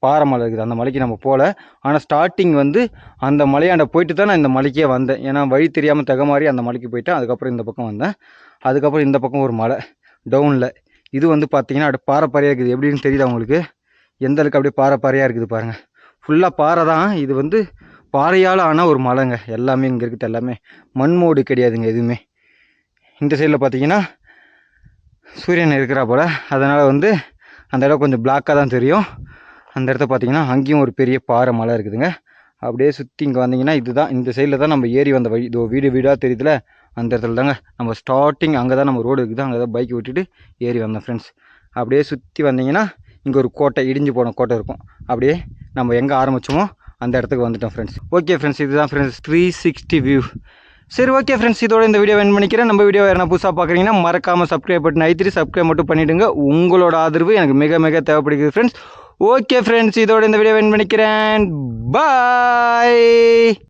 பாறை மலை இருக்குது. அந்த மலைக்கு நம்ம போகல, ஆனால் ஸ்டார்டிங் வந்து அந்த மலையாண்ட போயிட்டு தான் நான் இந்த மலைக்கே வந்தேன். ஏன்னா வழி தெரியாமல் தக மாதிரி அந்த மலைக்கு போயிட்டேன். அதுக்கப்புறம் இந்த பக்கம் வந்தேன். அதுக்கப்புறம் இந்த பக்கம் ஒரு மலை டவுனில், இது வந்து பார்த்தீங்கன்னா அப்படியே பாறை பாறையாக இருக்குது. எப்படின்னு தெரியுதா உங்களுக்கு? எந்த அளவுக்கு அப்படியே பாறை பாறையாக இருக்குது பாருங்கள். ஃபுல்லாக பாறை தான். இது வந்து பாறையால் ஆன ஒரு மலைங்க. எல்லாமே இங்கே இருக்குது, எல்லாமே மண்மோடு கிடையாதுங்க எதுவுமே. இந்த சைடில் பார்த்தீங்கன்னா சூரியன் இருக்கிறா போல், அதனால் வந்து அந்த இடம் கொஞ்சம் பிளாக்காக தான் தெரியும். அந்த இடத்த பார்த்தீங்கன்னா அங்கேயும் ஒரு பெரிய பாறை மலை இருக்குதுங்க. அப்படியே சுற்றி இங்கே வந்தீங்கன்னா இதுதான், இந்த சைடில் தான் நம்ம ஏறி வந்த வழி. இதோ வீடாக தெரியுதுல, அந்த இடத்துல தாங்க நம்ம ஸ்டார்டிங். அங்கே தான் நம்ம ரோடு இருக்குது, அங்கே தான் பைக் விட்டுட்டு ஏறி வந்தோம் ஃப்ரெண்ட்ஸ். அப்படியே சுற்றி வந்தீங்கன்னா இங்கே ஒரு கோட்டை, இடிஞ்சு போன கோட்டை இருக்கும். அப்படியே நம்ம எங்கே ஆரம்பித்தோமோ அந்த இடத்துக்கு வந்துட்டோம் ஃப்ரெண்ட்ஸ். ஓகே ஃப்ரெண்ட்ஸ், இதுதான் ஃப்ரெண்ட்ஸ் 360 வியூ. சரி ஓகே ஃப்ரெண்ட்ஸ், இதோட இந்த வீடியோ என் பண்ணிக்கிறேன். நம்ம வீடியோ யாரா புதுசாக பார்க்குறீங்கன்னா மறக்காமல் சப்ஸ்கிரைப் பட்டன் அழுத்திட்டு சப்ஸ்கிரைப் மட்டும் பண்ணிவிடுங்க. உங்களோட ஆதரவு எனக்கு மிக மிக தேவைப்படுகிறது ஃப்ரெண்ட்ஸ். ஓகே ஃப்ரெண்ட்ஸ், இதோட இந்த வீடியோ எண்ட் பண்ணிக்கிறேன். பாய்.